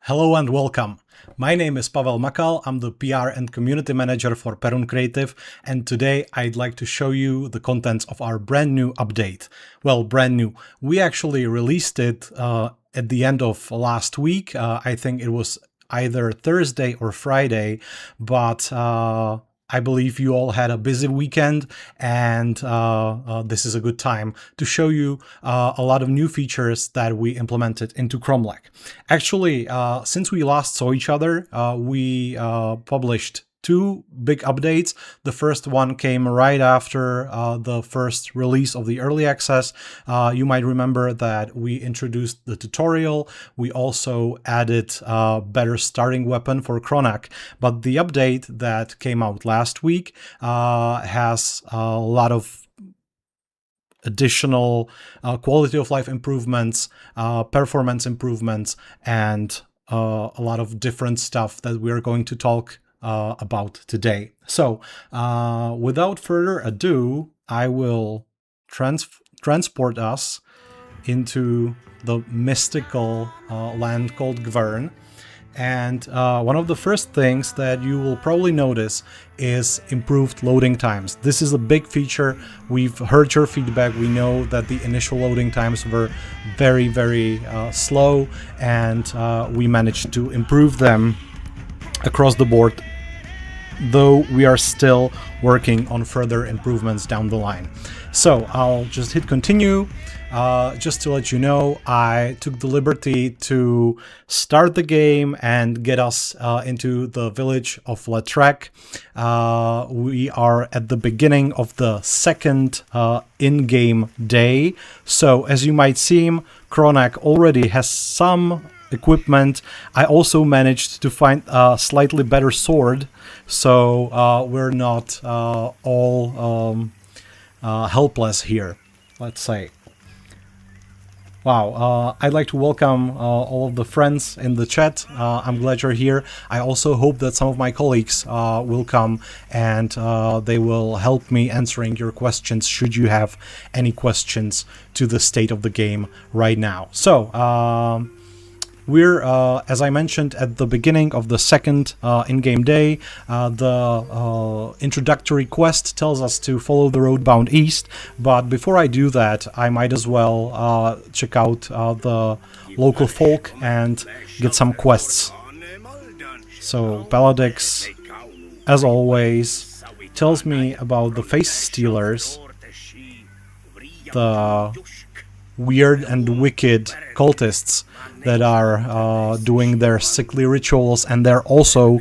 Hello and welcome. My name is Pavel Makal. I'm the PR and community manager for Perun Creative, and today I'd like to show you the contents of our brand new update. Well, brand new. We actually released it at the end of last week. I think it was either Thursday or Friday, but I believe you all had a busy weekend, and this is a good time to show you a lot of new features that we implemented into Kromlech. Actually, since we last saw each other, we published two big updates. The first one came right after the first release of the early access. You might remember that we introduced the tutorial. We also added a better starting weapon for Kromlech. But the update that came out last week has a lot of additional quality of life improvements, performance improvements, and a lot of different stuff that we're going to talk about today. So without further ado, I will transport us into the mystical land called Gvern. And one of the first things that you will probably notice is improved loading times. This is a big feature. We've heard your feedback. We know that the initial loading times were very, very slow, and we managed to improve them across the board, though we are still working on further improvements down the line. So I'll just hit continue. Just to let you know, I took the liberty to start the game and get us into the village of Letrek. We are at the beginning of the second in-game day. So as you might see, Kromlech already has some equipment. I also managed to find a slightly better sword, so we're not all helpless here, let's say. Wow, I'd like to welcome all of the friends in the chat. I'm glad you're here. I also hope that some of my colleagues will come and they will help me answering your questions should you have any questions to the state of the game right now. So, we're, as I mentioned at the beginning of the second in-game day, the introductory quest tells us to follow the road bound east, but before I do that, I might as well check out the local folk and get some quests. So Baladix, as always, tells me about the face stealers, the weird and wicked cultists that are doing their sickly rituals, and they're also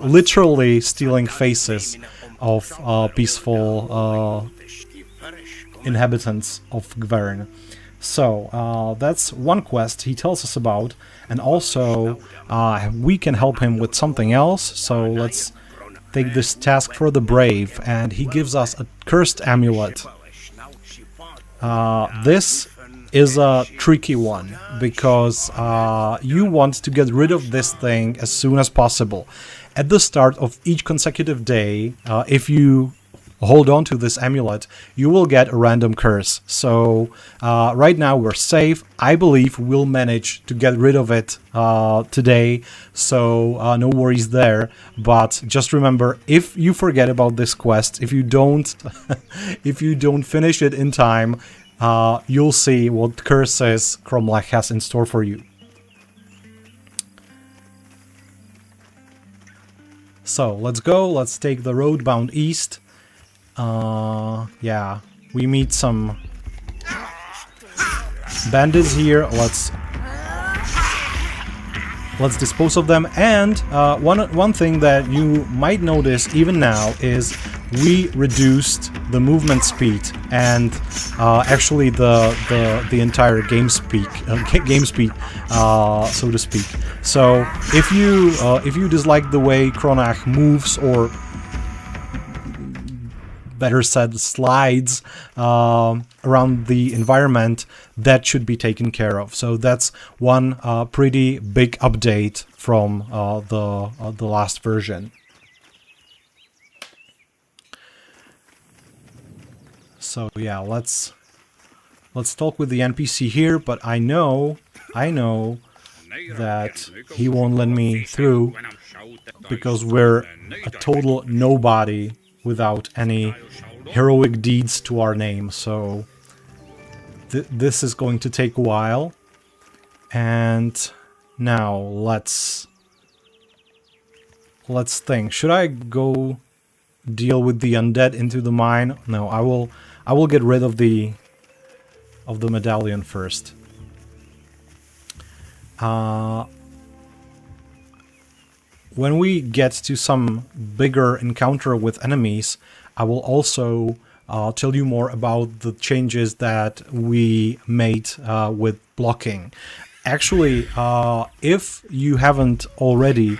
literally stealing faces of peaceful inhabitants of Gvern. So that's one quest he tells us about, and also we can help him with something else. So let's take this task for the brave, and he gives us a cursed amulet. This is a tricky one, because you want to get rid of this thing as soon as possible. At the start of each consecutive day, if you hold on to this amulet, you will get a random curse. So right now we're safe. I believe we'll manage to get rid of it today, so no worries there. But just remember, if you forget about this quest, if you don't if you don't finish it in time, you'll see what curses Kromlech has in store for you. So let's go. Let's take the road bound east. Yeah, we meet some bandits here. Let's dispose of them. And one thing that you might notice even now is we reduced the movement speed and actually the entire game speed, so to speak. So if you dislike the way Kromlech moves, or better said, slides around the environment, that should be taken care of. So that's one pretty big update from the last version. So yeah, let's talk with the NPC here. But I know that he won't let me through because we're a total nobody without any heroic deeds to our name. So this is going to take a while. And now let's think. Should I go deal with the undead into the mine? No, I will get rid of the medallion first. When we get to some bigger encounter with enemies, I will also tell you more about the changes that we made with blocking. Actually, if you haven't already,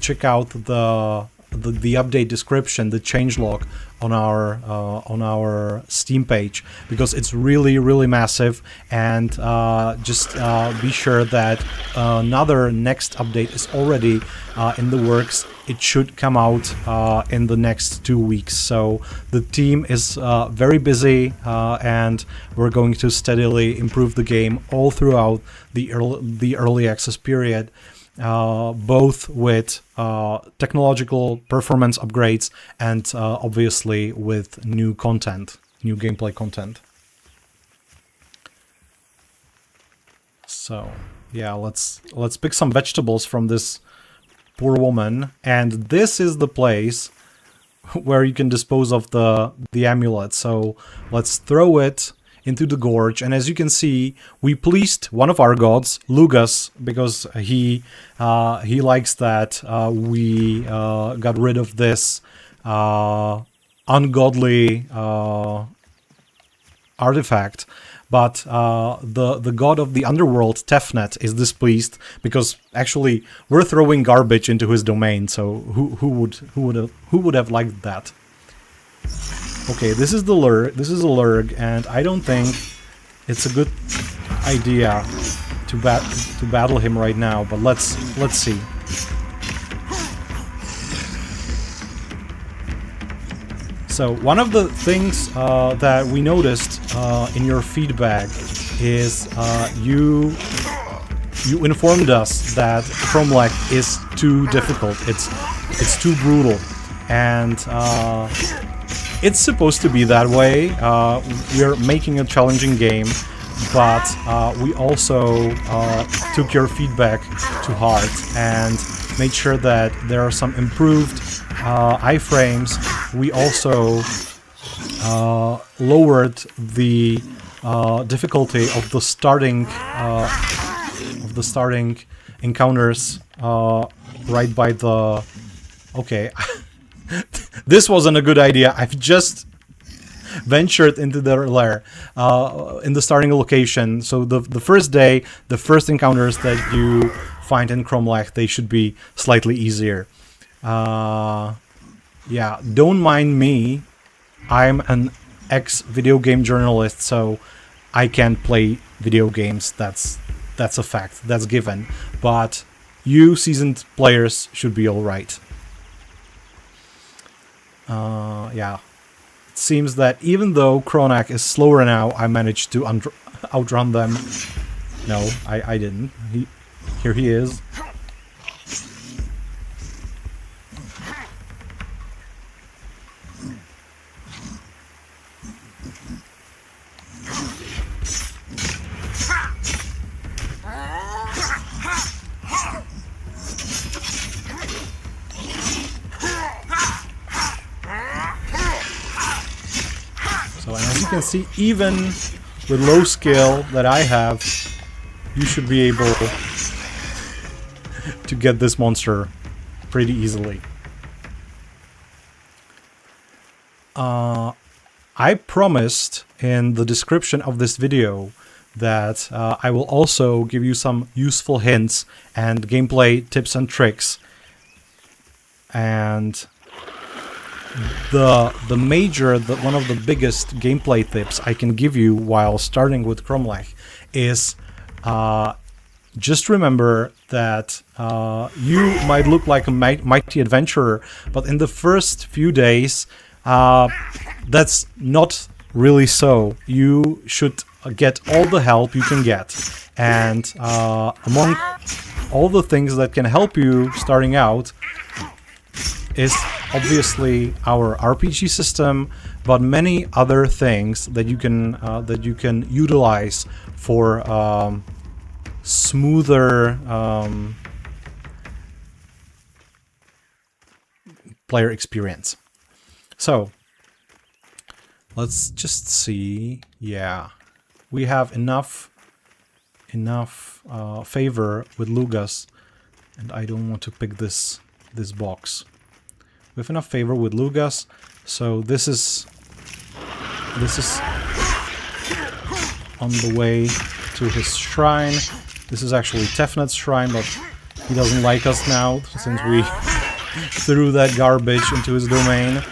check out the update description, the changelog on our Steam page, because it's really massive. And just be sure that another next update is already in the works. It should come out in the next 2 weeks. So the team is very busy, and we're going to steadily improve the game all throughout the early access period. Both with technological performance upgrades and obviously with new content, new gameplay content. So yeah, let's pick some vegetables from this poor woman, and this is the place where you can dispose of the amulet. So let's throw it into the gorge, and as you can see, we pleased one of our gods, Lugas, because he likes that we got rid of this ungodly artifact. But the god of the underworld, Tefnet, is displeased because actually we're throwing garbage into his domain. So who would have liked that? Okay, this is the lurg. This is a lurg, and I don't think it's a good idea to battle him right now. But let's see. So one of the things that we noticed in your feedback is you informed us that Kromlech is too difficult. It's too brutal, and it's supposed to be that way. We're making a challenging game, but we also took your feedback to heart and made sure that there are some improved iframes. We also lowered the difficulty of the starting encounters right by the. Okay. This wasn't a good idea. I've just ventured into their lair in the starting location. So the first day, the first encounters that you find in Kromlech, they should be slightly easier. Yeah, don't mind me. I'm an ex-video game journalist, so I can't play video games. That's a fact. That's given. But you seasoned players should be all right. Yeah, it seems that even though Kromlech is slower now, I managed to outrun them. No, I didn't. Here he is. So, and as you can see, even with low skill that I have, you should be able to get this monster pretty easily. I promised in the description of this video that I will also give you some useful hints and gameplay tips and tricks. And one of the biggest gameplay tips I can give you while starting with Kromlech is just remember that you might look like a mighty adventurer, but in the first few days that's not really so. You should get all the help you can get. And among all the things that can help you starting out is obviously our RPG system, but many other things that you can utilize for smoother player experience. So let's just see. Yeah, we have enough favor with Lugas, and I don't want to pick this box. We have enough favor with Lugas, so this is on the way to his shrine. This is actually Tefnet's shrine, but he doesn't like us now since we threw that garbage into his domain.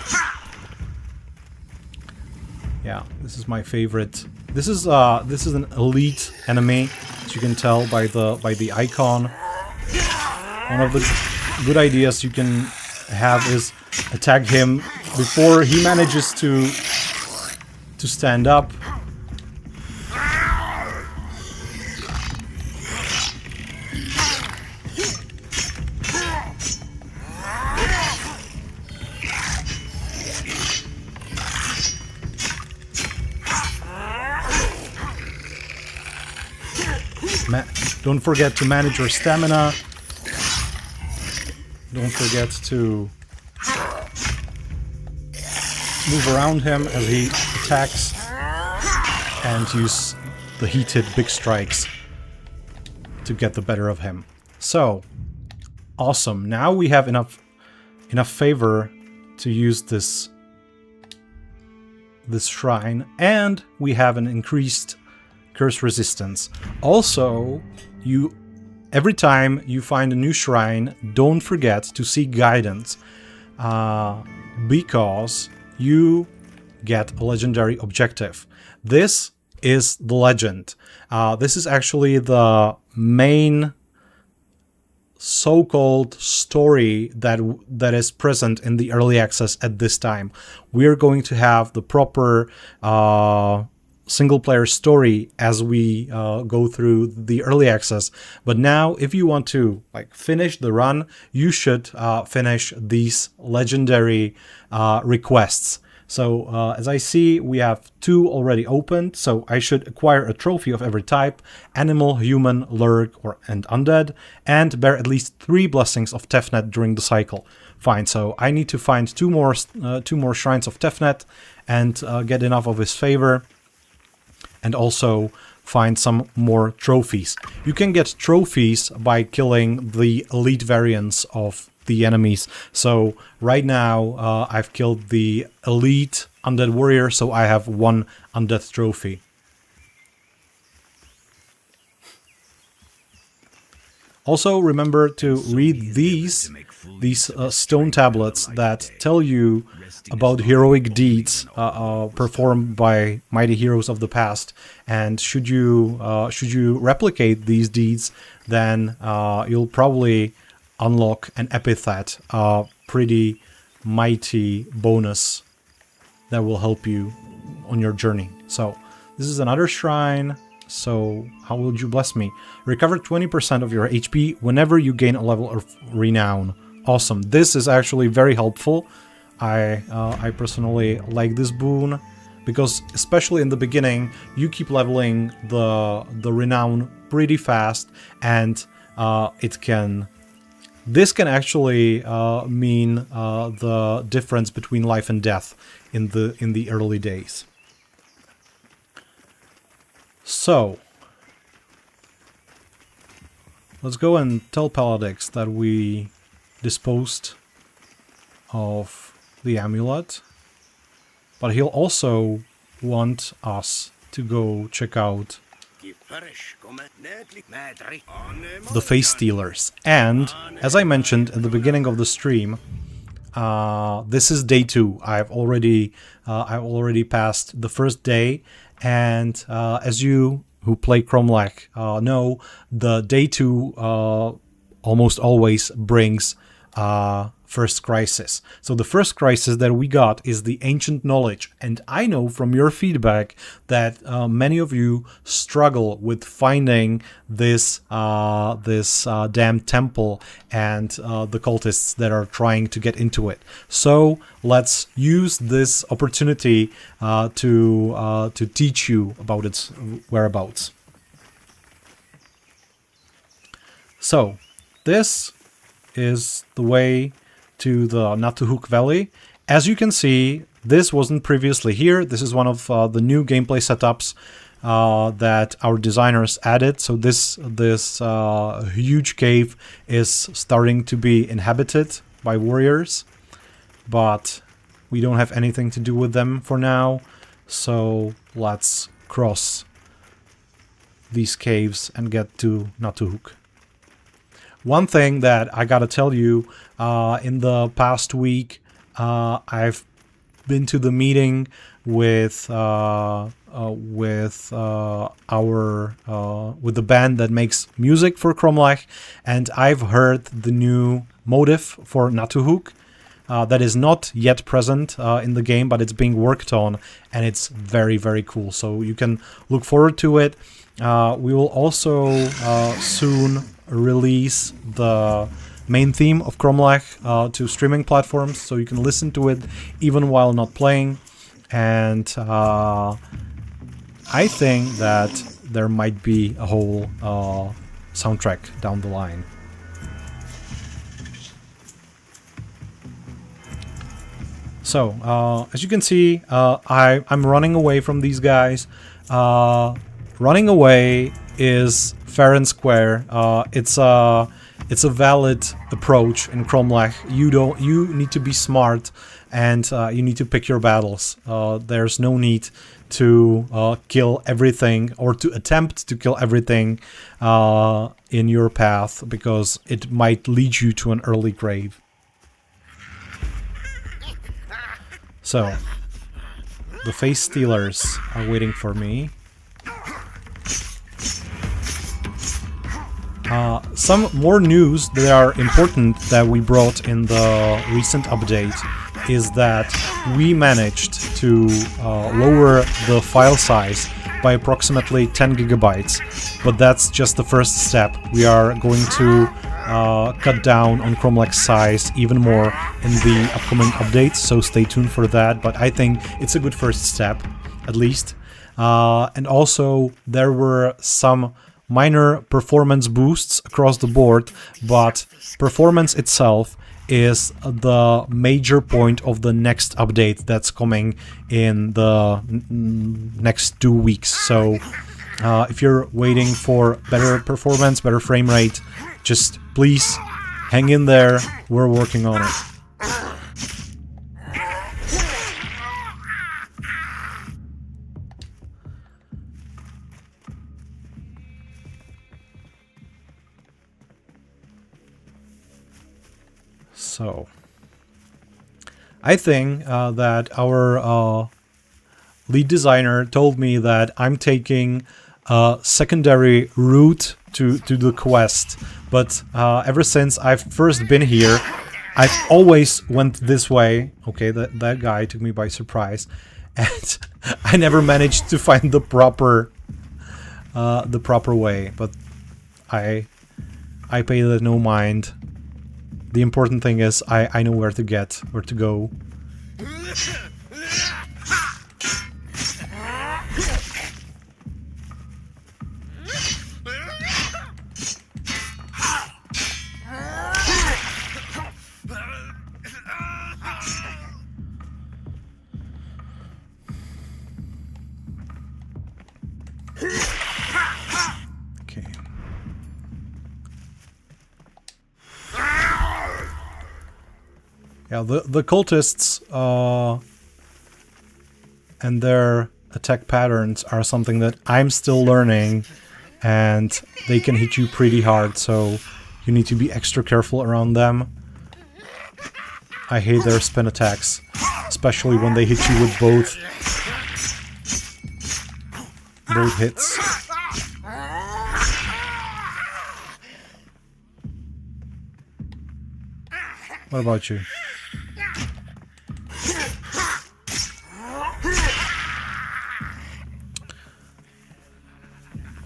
Yeah, this is my favorite. This is an elite enemy, as you can tell by the icon. One of the good ideas you can have is attack him before he manages to stand up. Don't forget to manage your stamina. Don't forget to move around him as he attacks, and use the heated big strikes to get the better of him. So, awesome. Now we have enough favor to use this shrine, and we have an increased curse resistance. Also, every time you find a new shrine, don't forget to seek guidance, because you get a legendary objective. This is the legend. This is actually the main so-called story that is present in the early access at this time. We're going to have the proper single-player story as we go through the early access. But now, if you want to finish the run, you should finish these legendary requests. So as I see, we have 2 already opened, so I should acquire a trophy of every type: animal, human, lurk, and undead, and bear at least 3 blessings of Tefnet during the cycle. Fine, so I need to find 2 more shrines of Tefnet and get enough of his favor, and also find some more trophies. You can get trophies by killing the elite variants of the enemies. So right now I've killed the elite undead warrior, so I have 1 undead trophy. Also remember to read these stone tablets that tell you about heroic deeds performed by mighty heroes of the past, and should you replicate these deeds, then you'll probably unlock an epithet, a pretty mighty bonus that will help you on your journey. So this is another shrine. So how would you bless me? Recover 20% of your HP whenever you gain a level of renown. Awesome. This is actually very helpful. I personally like this boon, because especially in the beginning you keep leveling the renown pretty fast, and this can actually mean the difference between life and death in the early days. So let's go and tell Paladix that we disposed of the amulet, but he'll also want us to go check out the Face Stealers. And as I mentioned at the beginning of the stream, this is day 2. I've already passed the first day, and as you who play Kromlech know, the day 2 almost always brings first crisis. So the first crisis that we got is the ancient knowledge, and I know from your feedback that many of you struggle with finding this damn temple and the cultists that are trying to get into it. So let's use this opportunity to teach you about its whereabouts. So this is the way to the Natuhook Valley. As you can see, this wasn't previously here. This is one of the new gameplay setups that our designers added. So this huge cave is starting to be inhabited by warriors, but we don't have anything to do with them for now. So let's cross these caves and get to Natuhook. One thing that I gotta tell you, in the past week, I've been to the meeting with the band that makes music for Kromlech, and I've heard the new motive for Natuhook that is not yet present in the game, but it's being worked on, and it's very, very cool. So you can look forward to it. We will also soon release the main theme of Kromlech to streaming platforms, so you can listen to it even while not playing. And I think that there might be a whole soundtrack down the line. So as you can see, I'm running away from these guys. Running away is fair and square. It's a valid approach in Kromlech. You need to be smart, and you need to pick your battles. There's no need to kill everything, or to attempt to kill everything in your path, because it might lead you to an early grave. So the face stealers are waiting for me. Some more news that are important that we brought in the recent update is that we managed to lower the file size by approximately 10 gigabytes, but that's just the first step. We are going to cut down on Kromlech's size even more in the upcoming updates, so stay tuned for that, but I think it's a good first step, at least. And also, there were some minor performance boosts across the board, but performance itself is the major point of the next update that's coming in the next 2 weeks. So if you're waiting for better performance, better frame rate, just please hang in there. We're working on it. So, I think that our lead designer told me that I'm taking a secondary route to the quest, but ever since I've first been here, I've always went this way. Okay, that guy took me by surprise, and I never managed to find the proper way. But I pay that no mind. The important thing is I know where to go. Okay. Yeah, the cultists and their attack patterns are something that I'm still learning, and they can hit you pretty hard, so you need to be extra careful around them. I hate their spin attacks, especially when they hit you with both hits. What about you?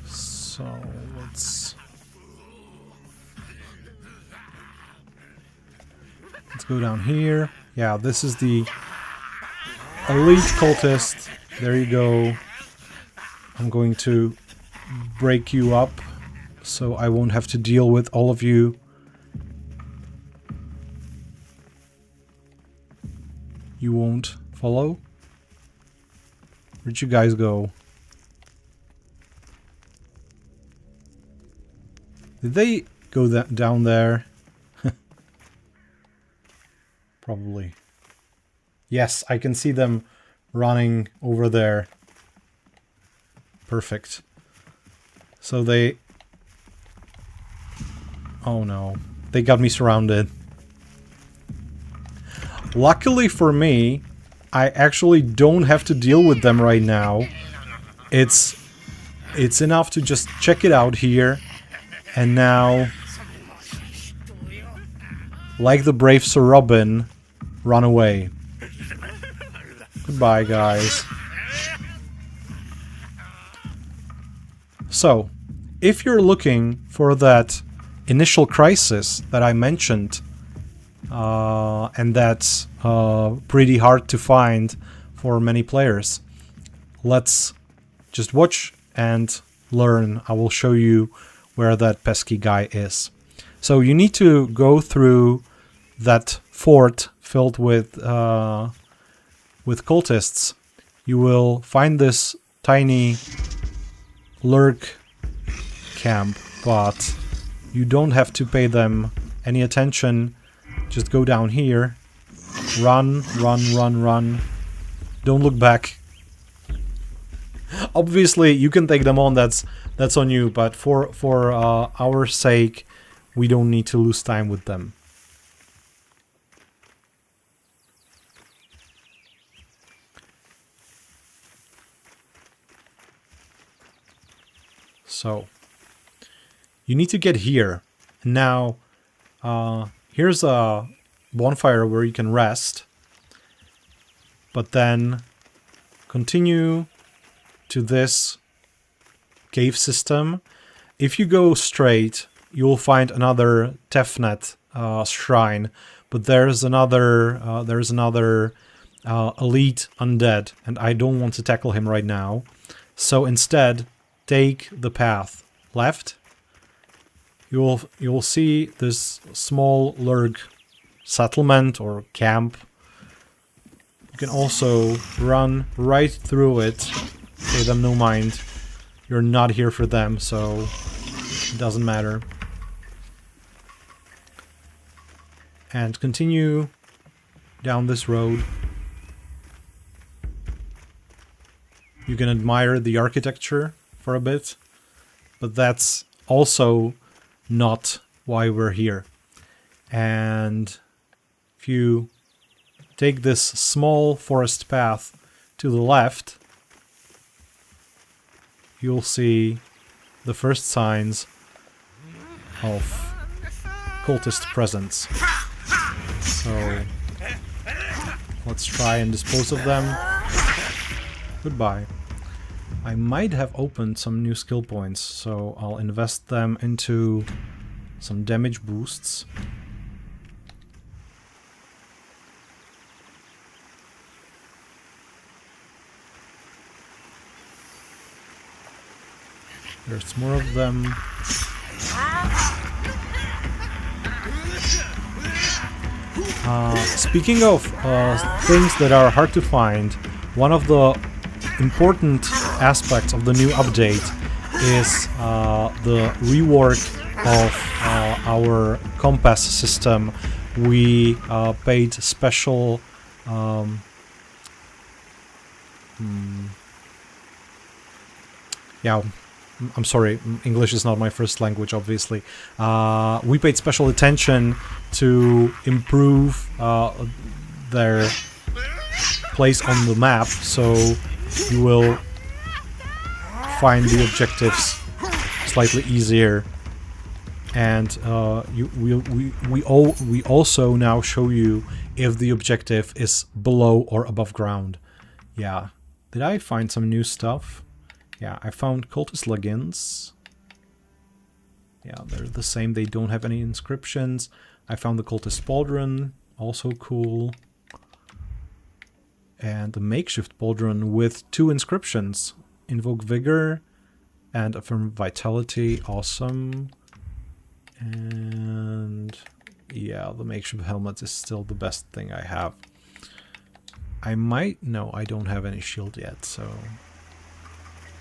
So let's go down here. Yeah, this is the elite cultist. There you go. I'm going to break you up so I won't have to deal with all of you. You won't follow? Where'd you guys go? Did they go down there? Probably. Yes, I can see them running over there. Perfect. So they... Oh no. They got me surrounded. Luckily for me, I actually don't have to deal with them right now. It's enough to just check it out here. And now, like the brave Sir Robin, run away. Goodbye, guys. So, if you're looking for that initial crisis that I mentioned, and that's pretty hard to find for many players, let's just watch and learn. I will show you where that pesky guy is. So you need to go through that fort filled with cultists. You will find this tiny lurk camp, but you don't have to pay them any attention. Just go down here. Run, run, run, run. Don't look back. Obviously, you can take them on, that's on you, but for our sake, we don't need to lose time with them. So, you need to get here. Now, here's a bonfire where you can rest, but then continue to this cave system. If you go straight, you'll find another Tefnet shrine, but there's another elite undead, and I don't want to tackle him right now. So instead, take the path left. You'll see this small lurk settlement or camp. You can also run right through it. Pay them no mind. You're not here for them, so it doesn't matter. And continue down this road. You can admire the architecture for a bit, but that's also not why we're here. And if you take this small forest path to the left, you'll see the first signs of cultist presence. So let's try and dispose of them. Goodbye. I might have opened some new skill points, so I'll invest them into some damage boosts. There's more of them. Speaking of things that are hard to find, one of the important aspects of the new update is the rework of our compass system. We paid special yeah, I'm sorry, English is not my first language, obviously. We paid special attention to improve their place on the map, so you will find the objectives slightly easier and we also now show you if the objective is below or above ground. Yeah. Did I find some new stuff? Yeah, I found Cultist leggings. Yeah, they're the same. They don't have any inscriptions. I found the Cultist pauldron, also cool. And the makeshift pauldron with 2 inscriptions. Invoke Vigor and Affirm Vitality. Awesome. And yeah, the makeshift helmet is still the best thing I have. No, I don't have any shield yet, so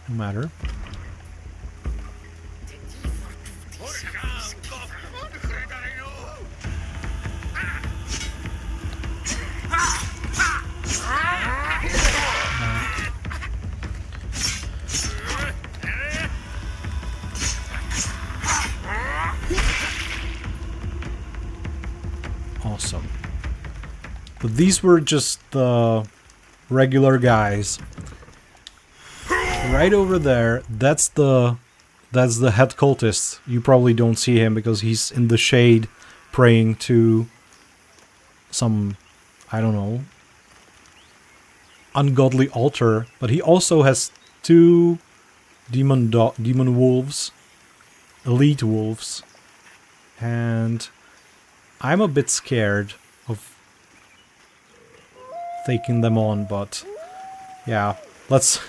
no matter. Awesome. But these were just the regular guys. Right over there, that's the head cultist. You probably don't see him because he's in the shade praying to some, I don't know, ungodly altar. But he also has 2 demon wolves, elite wolves, and I'm a bit scared of taking them on, but yeah, let's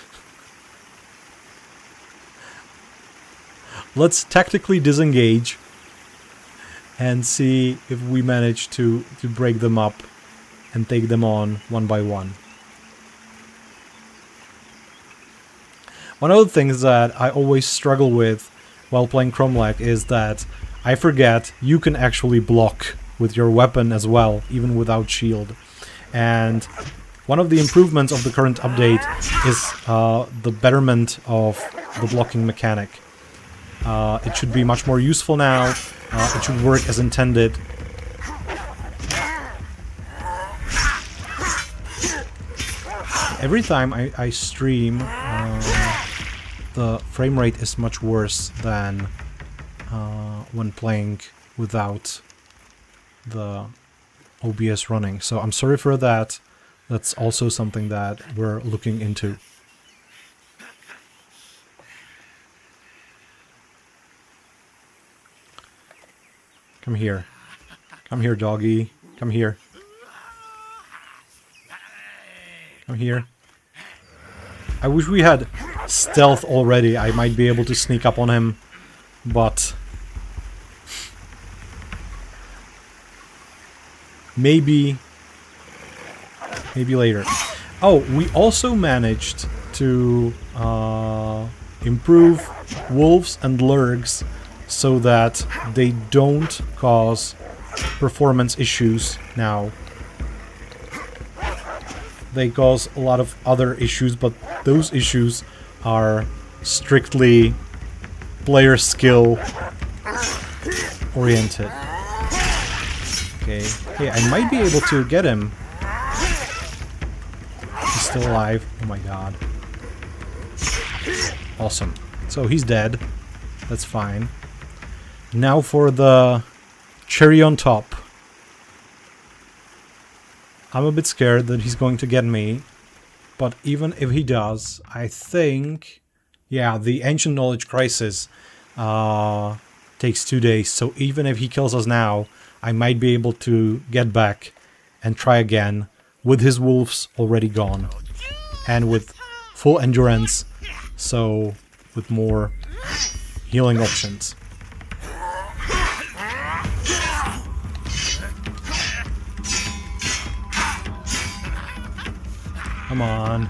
tactically disengage and see if we manage to break them up and take them on one by one. One of the things that I always struggle with while playing Kromlech is that I forget you can actually block with your weapon as well, even without shield. And one of the improvements of the current update is the betterment of the blocking mechanic. It should be much more useful now. It should work as intended. Every time I stream, the frame rate is much worse than when playing without the OBS running. So I'm sorry for that. That's also something that we're looking into. Come here. Come here, doggy. Come here. Come here. I wish we had stealth already. I might be able to sneak up on him, but maybe later. Oh, we also managed to improve wolves and lurgs so that they don't cause performance issues now. They cause a lot of other issues, but those issues are strictly player skill oriented. Okay. Hey, I might be able to get him. He's still alive. Oh my god. Awesome. So he's dead. That's fine. Now for the cherry on top. I'm a bit scared that he's going to get me, but even if he does, I think, yeah, the Ancient Knowledge Crisis takes 2 days, so even if he kills us now, I might be able to get back and try again with his wolves already gone, and with full endurance, so with more healing options. Come on.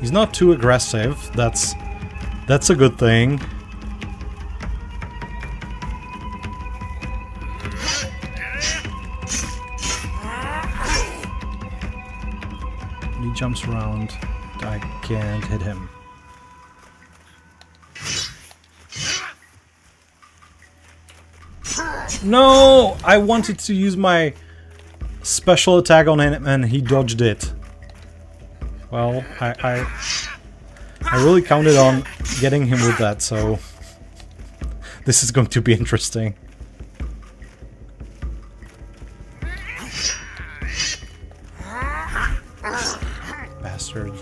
He's not too aggressive. That's a good thing. He jumps around. I can't hit him. No! I wanted to use my special attack on him and he dodged it. Well, I really counted on getting him with that, so this is going to be interesting. Bastard.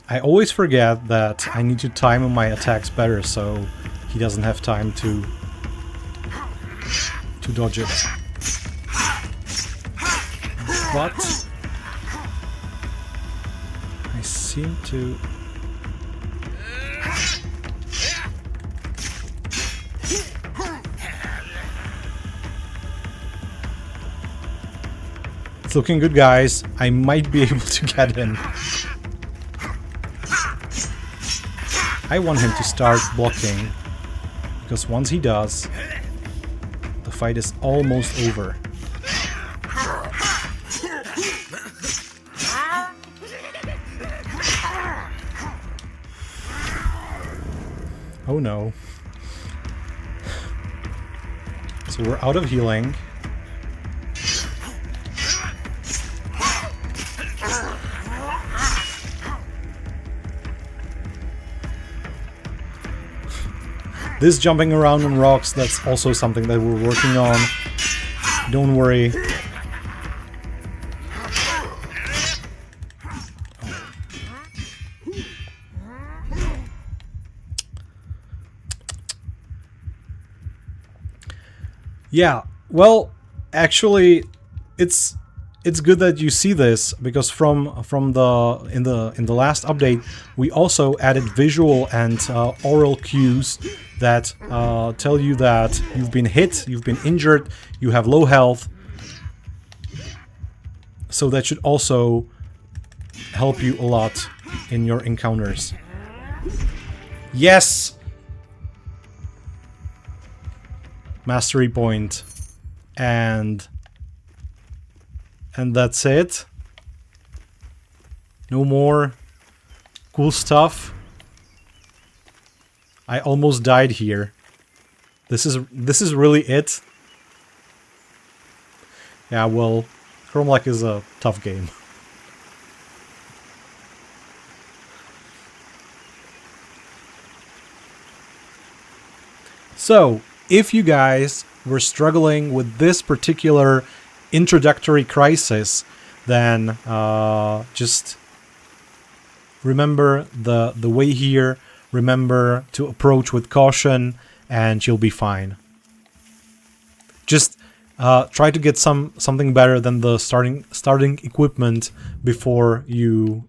I always forget that I need to time my attacks better so he doesn't have time to dodge it. But I seem to... It's looking good, guys. I might be able to get him. I want him to start blocking, because once he does, the fight is almost over. Oh no. So we're out of healing. This jumping around on rocks, that's also something that we're working on. Don't worry. Yeah, well, actually, it's good that you see this, because from the in the last update we also added visual and oral cues that tell you that you've been hit, you've been injured, you have low health. So that should also help you a lot in your encounters. Yes! Mastery point. And that's it. No more cool stuff. I almost died here. This is really it. Yeah, well, Kromlech is a tough game. So, if you guys were struggling with this particular introductory crisis, then just remember the way here. Remember to approach with caution, and you'll be fine. Just try to get something better than the starting equipment before you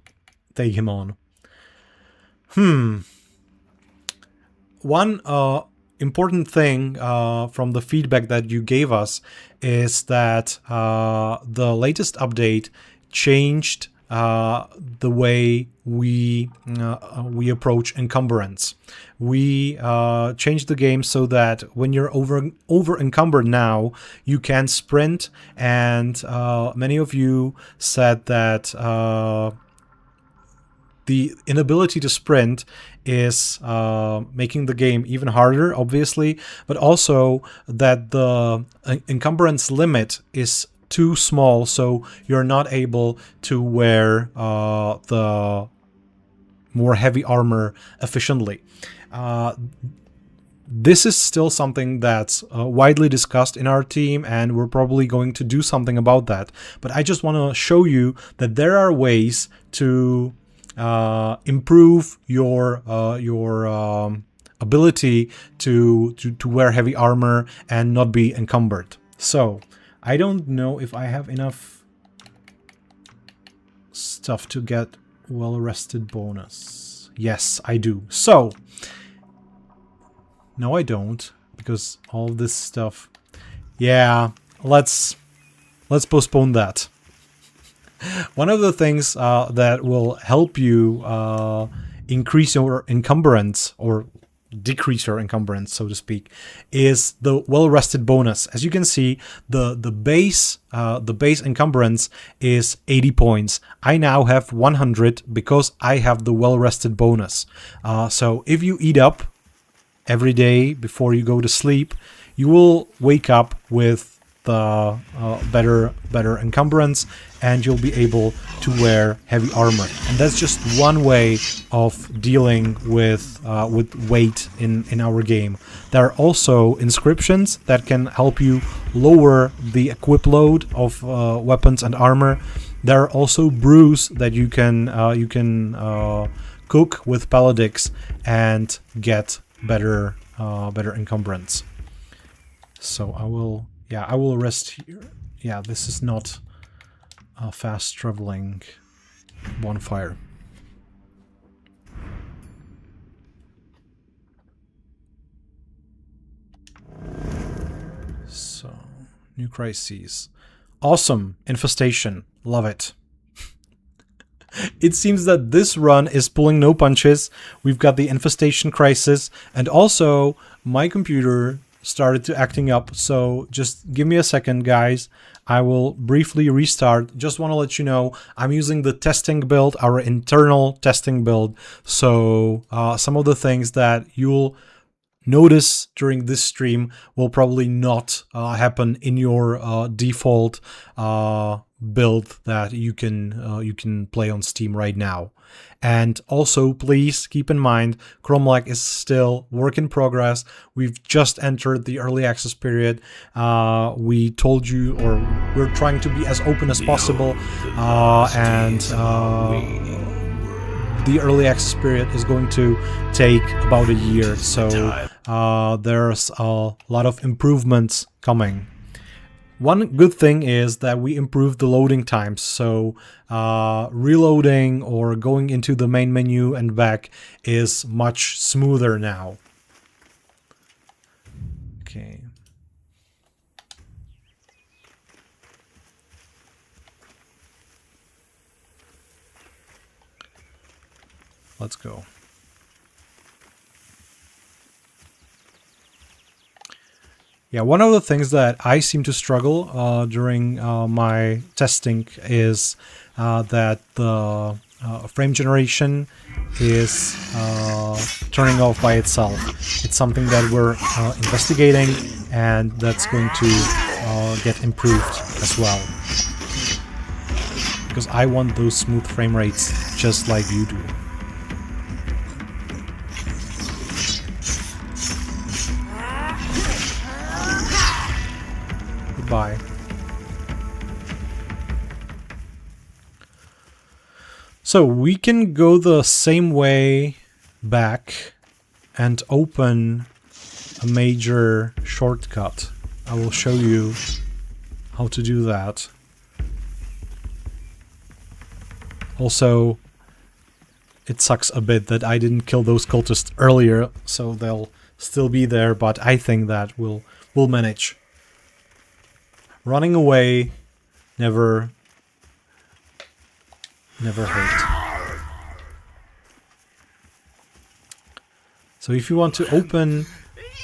take him on. One important thing from the feedback that you gave us is that the latest update changed the way we approach Encumbrance. We changed the game so that when you're over encumbered now, you can sprint, and many of you said that the inability to sprint is making the game even harder, obviously, but also that the encumbrance limit is too small, so you're not able to wear the more heavy armor efficiently. This is still something that's widely discussed in our team, and we're probably going to do something about that. But I just want to show you that there are ways to improve your ability to wear heavy armor and not be encumbered. So I don't know if I have enough stuff to get well-rested bonus. Yes, I do. So, no, I don't, because all this stuff. Yeah, let's postpone that. One of the things that will help you increase your encumbrance or decrease your encumbrance, so to speak, is the well-rested bonus. As you can see, the base encumbrance is 80 points. I now have 100 because I have the well-rested bonus. So if you eat up every day before you go to sleep, you will wake up with the better encumbrance, and you'll be able to wear heavy armor. And that's just one way of dealing with weight in our game. There are also inscriptions that can help you lower the equip load of weapons and armor. There are also brews that you can cook with paladix and get better encumbrance. So I will rest here. Yeah, this is not a fast traveling bonfire. So, new crises. Awesome. Infestation. Love it. It seems that this run is pulling no punches. We've got the infestation crisis, and also my computer started to acting up, so just give me a second, guys. I will briefly restart. Just want to let you know I'm using the testing build, our internal testing build, so some of the things that you'll notice during this stream will probably not happen in your default build that you can play on Steam right now. And also, please keep in mind, Kromlech is still work in progress. We've just entered the early access period. We told you, or we're trying to be as open as possible, and the early access period is going to take about a year. So there's a lot of improvements coming. One good thing is that we improved the loading times, so reloading or going into the main menu and back is much smoother now. Okay. Let's go. Yeah, one of the things that I seem to struggle during my testing is that the frame generation is turning off by itself. It's something that we're investigating, and that's going to get improved as well. Because I want those smooth frame rates just like you do. Goodbye. So we can go the same way back and open a major shortcut. I will show you how to do that. Also, it sucks a bit that I didn't kill those cultists earlier, so they'll still be there, but I think that we'll manage. Running away never hurt. So if you want to open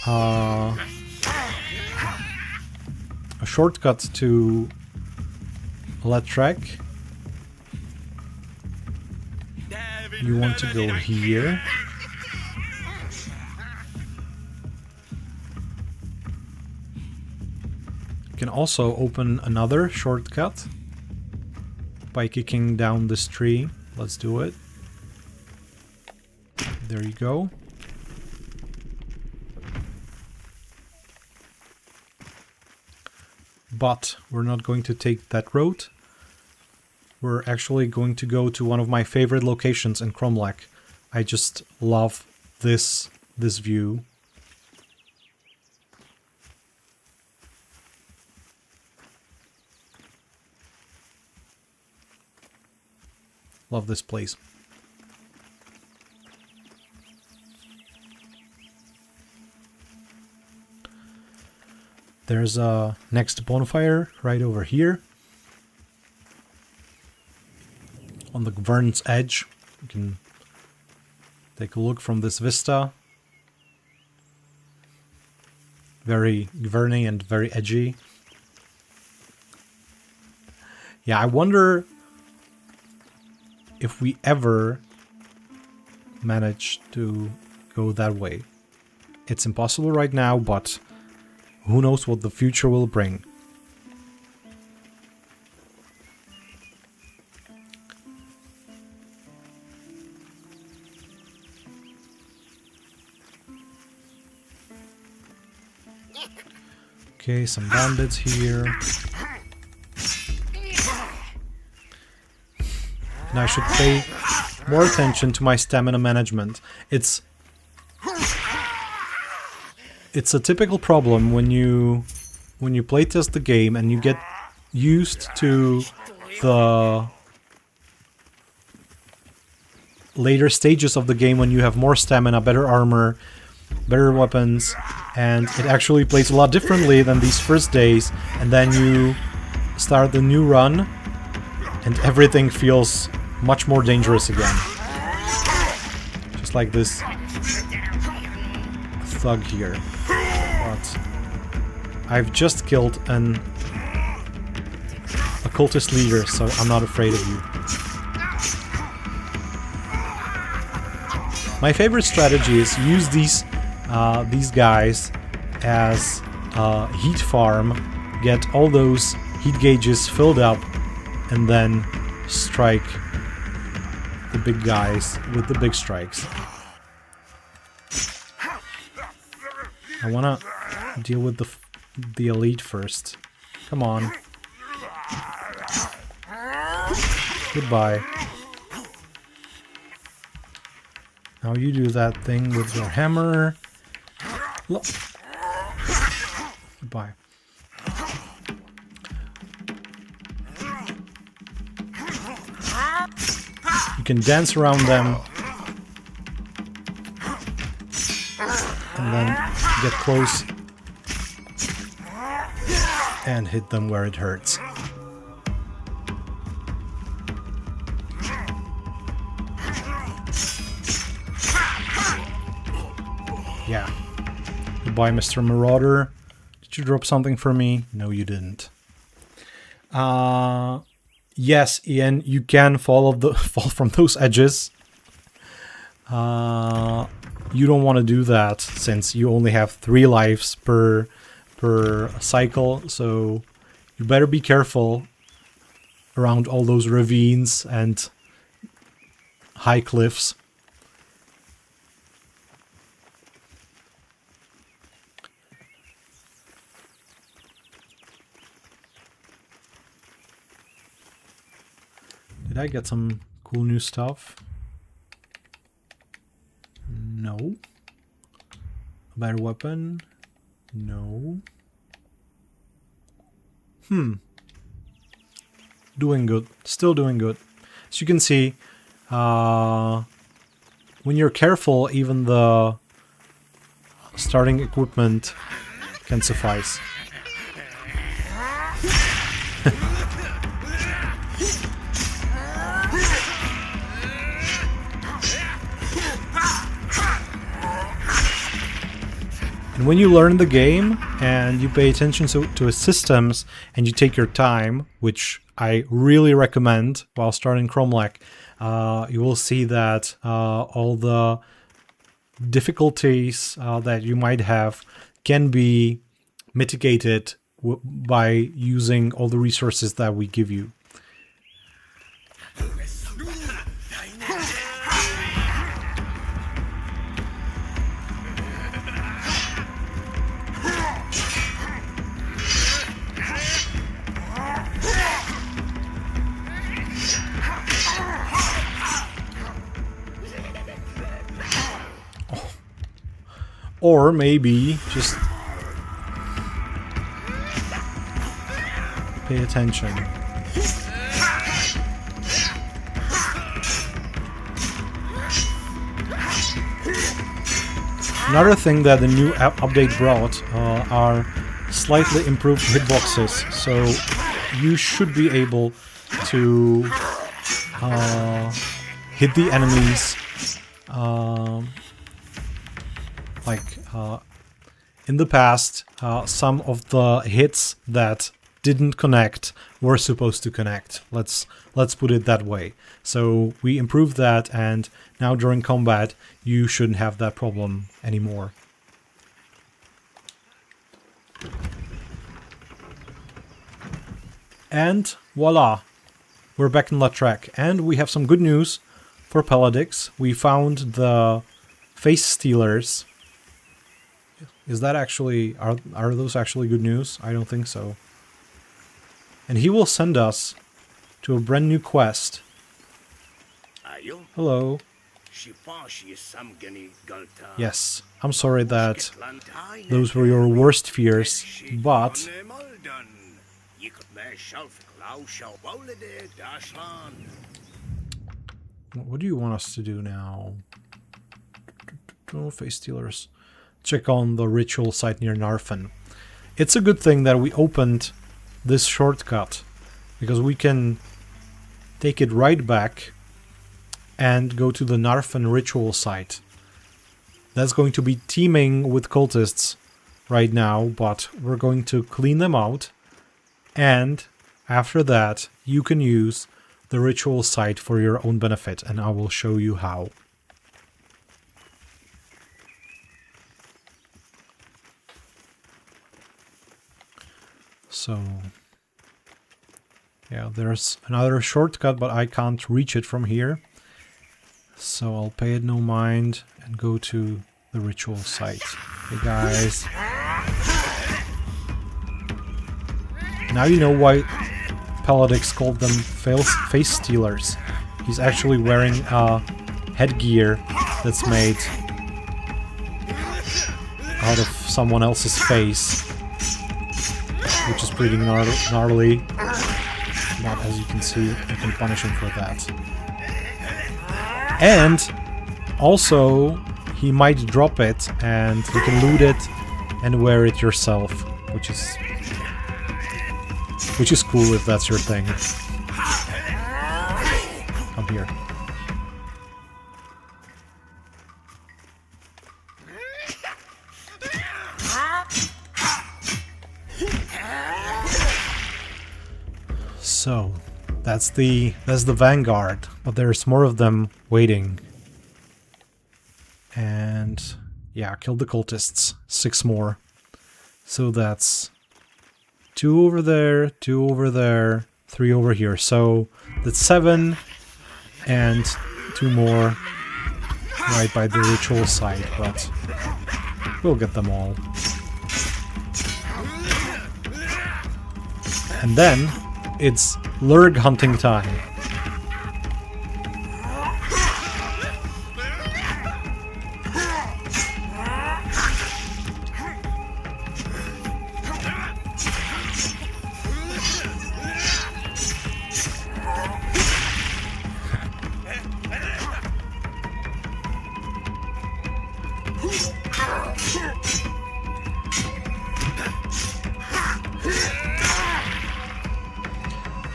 a shortcut to Letrek, you want to go here. You can also open another shortcut by kicking down this tree. Let's do it. There you go. But we're not going to take that road. We're actually going to go to one of my favorite locations in Kromlech. I just love this view. Love this place. There's a next bonfire right over here. On the Vern's edge. You can Take a look from this vista. Very Gverny and very edgy. Yeah, I wonder if we ever manage to go that way. It's impossible right now, but who knows what the future will bring. Okay, some bandits here. And I should pay more attention to my stamina management. It's a typical problem when you playtest the game and you get used to the later stages of the game when you have more stamina, better armor, better weapons, and it actually plays a lot differently than these first days, and then you start the new run and everything feels much more dangerous again. Just like this thug here. But I've just killed a cultist leader, so I'm not afraid of you. My favorite strategy is use these guys as a heat farm, get all those heat gauges filled up, and then strike the big guys with the big strikes. I wanna deal with the elite first. Come on. Goodbye. Now you do that thing with your hammer. Look. Goodbye. You can dance around them and then get close and hit them where it hurts. Yeah. Goodbye, Mr. Marauder. Did you drop something for me? No, you didn't. Yes, Ian, you can fall from those edges. You don't want to do that since you only have 3 lives per cycle, so you better be careful around all those ravines and high cliffs. Did I get some cool new stuff? No. A better weapon? No. Doing good. Still doing good. As you can see, when you're careful, even the starting equipment can suffice. And when you learn the game and you pay attention to its systems and you take your time, which I really recommend while starting Kromlech, you will see that all the difficulties that you might have can be mitigated by using all the resources that we give you. Or maybe just pay attention. Another thing that the new update brought are slightly improved hitboxes, so you should be able to hit the enemies in the past, some of the hits that didn't connect were supposed to connect. Let's put it that way. So we improved that, and now during combat you shouldn't have that problem anymore. And voila, we're back in La Trek, and we have some good news for Paladix. We found the face stealers. Is that actually, are those actually good news? I don't think so. And he will send us to a brand new quest. Hello. Yes, I'm sorry that those were your worst fears, but what do you want us to do now? Face stealers. Check on the ritual site near Narfen. It's a good thing that we opened this shortcut, because we can take it right back and go to the Narfen ritual site. That's going to be teeming with cultists right now, but we're going to clean them out, and after that you can use the ritual site for your own benefit, and I will show you how. So, yeah, there's another shortcut, but I can't reach it from here. So I'll pay it no mind and go to the ritual site. Hey guys. Now you know why Paladix called them face stealers. He's actually wearing headgear that's made out of someone else's face, which is pretty gnarly. But as you can see, you can punish him for that. And also, he might drop it, and you can loot it and wear it yourself, which is cool if that's your thing. Come here. So, that's the vanguard, but there's more of them waiting. And yeah, kill the cultists. 6 more. So that's 2 over there, 2 over there, 3 over here. So that's 7 and 2 more right by the ritual site, but we'll get them all. And then it's lurg hunting time.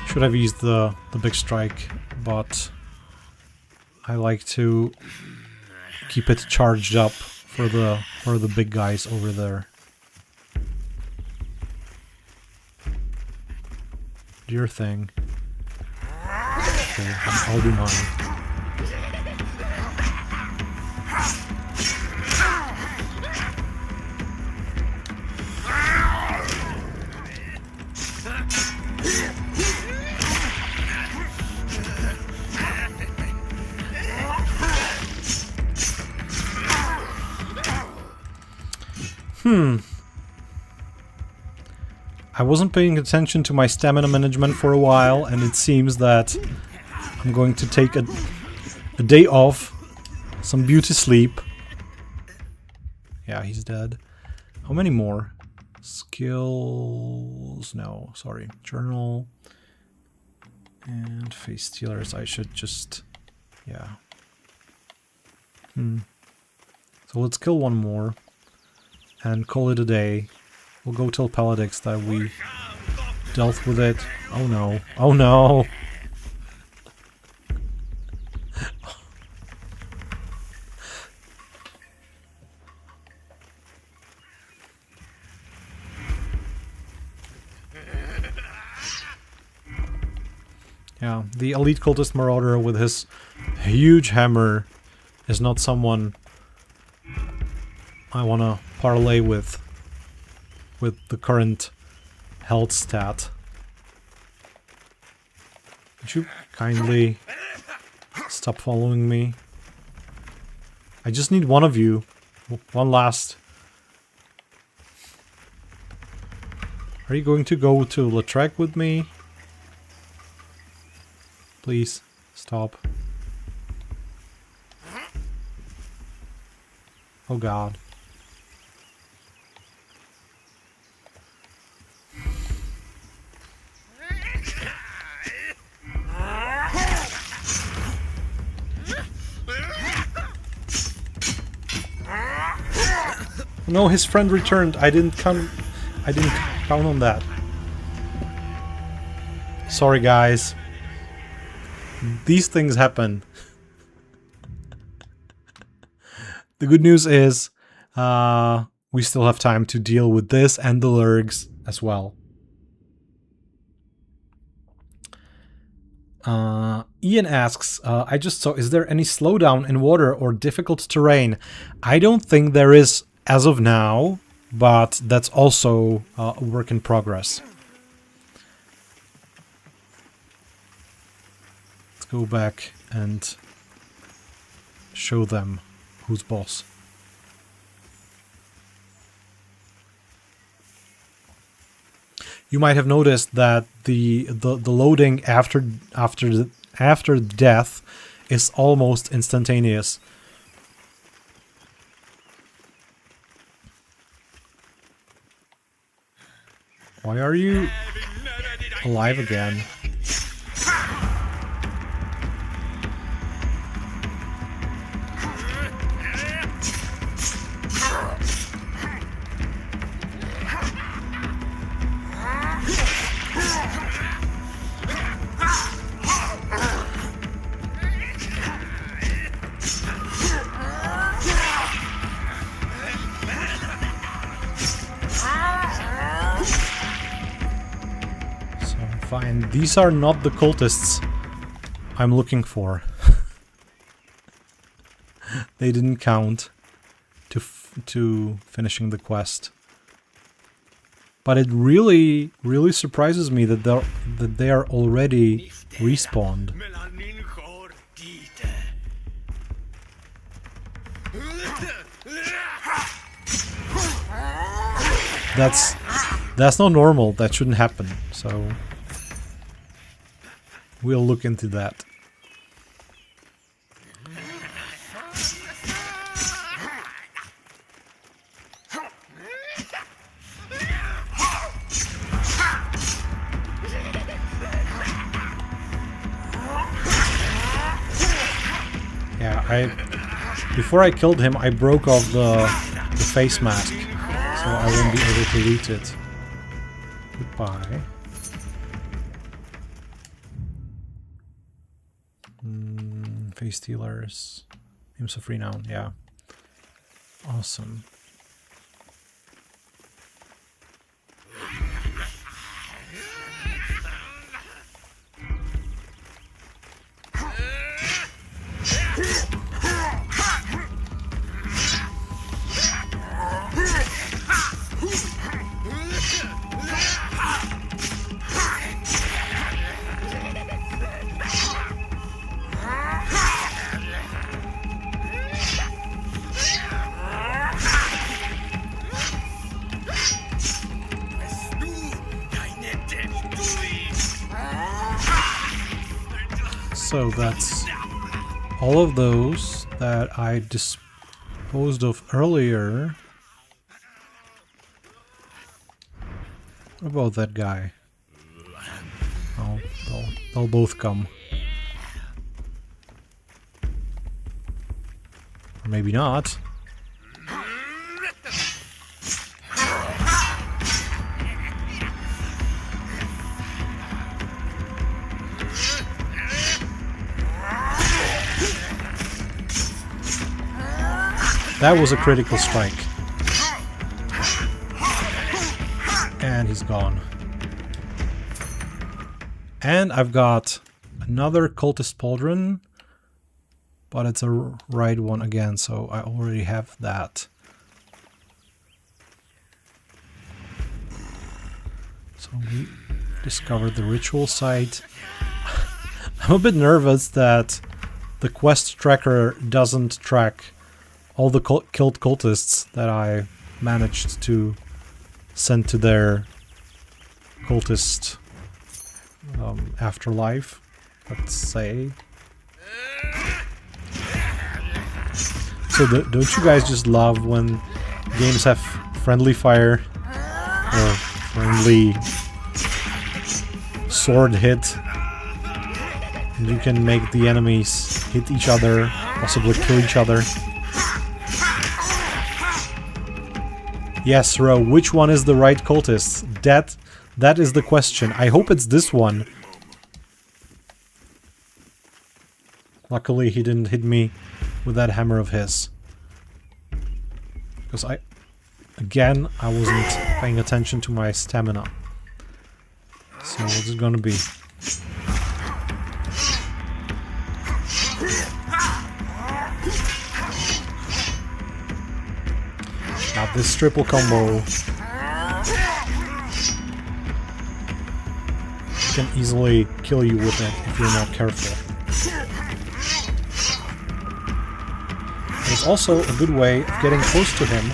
Should have used the big strike, but I like to keep it charged up for the big guys over there. Do your thing. Okay, I'll do mine. I wasn't paying attention to my stamina management for a while, and it seems that I'm going to take a day off, some beauty sleep. Yeah, he's dead. How many more? Skills... no, sorry. Journal. And face stealers, I should just... yeah. So let's kill one more and call it a day. We'll go tell Paladix that we dealt with it. Oh no. Oh no! Yeah, the elite cultist marauder with his huge hammer is not someone I want to parlay with the current health stat. Would you kindly stop following me? I just need one of you. One last. Are you going to go to Lautrec with me? Please, stop. Oh god. No, his friend returned. I didn't count on that. Sorry guys. These things happen. The good news is we still have time to deal with this and the lurgs as well. Ian asks, I just saw, is there any slowdown in water or difficult terrain? I don't think there is as of now, but that's also a work in progress. Let's go back and show them who's boss. You might have noticed that the loading after death is almost instantaneous. Why are you alive again? Fine, these are not the cultists I'm looking for. They didn't count to finishing the quest. But it really surprises me that they are already respawned. That's not normal. That shouldn't happen. So we'll look into that. Yeah, before I killed him, I broke off the face mask, so I won't be able to loot it. Goodbye. Face stealers. Hymns of Renown, yeah. Awesome. So that's all of those that I disposed of earlier. What about that guy? Oh, they'll both come. Or maybe not. That was a critical strike. And he's gone. And I've got another Cultist Pauldron, but it's a right one again, so I already have that. So we discovered the ritual site. I'm a bit nervous that the quest tracker doesn't track all the killed cultists that I managed to send to their cultist afterlife, let's say. So don't you guys just love when games have friendly fire or friendly sword hit, and you can make the enemies hit each other, possibly kill each other? Yes, Ro, which one is the right cultist? That is the question. I hope it's this one. Luckily he didn't hit me with that hammer of his. Because I wasn't paying attention to my stamina. So what's it gonna be? Now this triple combo can easily kill you with it if you're not careful. It's also a good way of getting close to him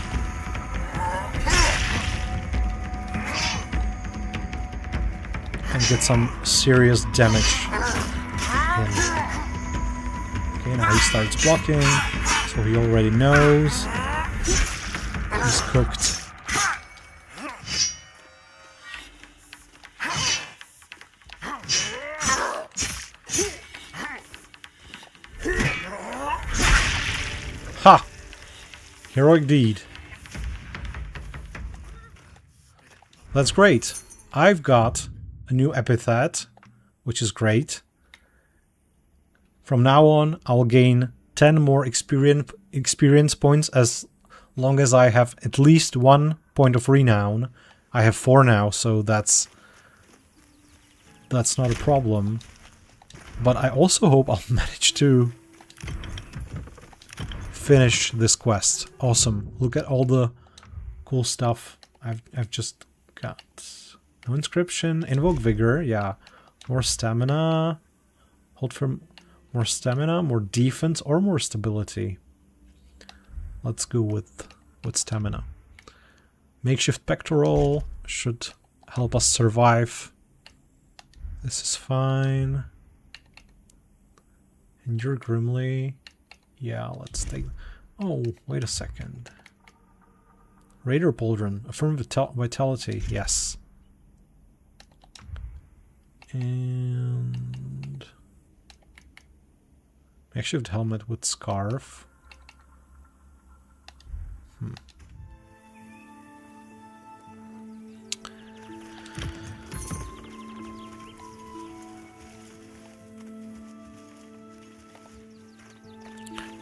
and get some serious damage in. Okay, now he starts blocking, so he already knows he's cooked. Ha! Heroic deed. That's great. I've got a new epithet, which is great. From now on, I'll gain 10 more experience points as long as I have at least 1 point of renown. I have 4 now, so that's not a problem. But I also hope I'll manage to finish this quest. Awesome. Look at all the cool stuff I've just got. No inscription, invoke vigor, yeah. More stamina. Hold for more stamina, more defense, or more stability. Let's go with stamina. Makeshift pectoral should help us survive. This is fine. Endure grimly. Yeah, let's take... Oh, wait a second. Raider Pauldron. Affirm vitality. Yes. And... Makeshift helmet with scarf.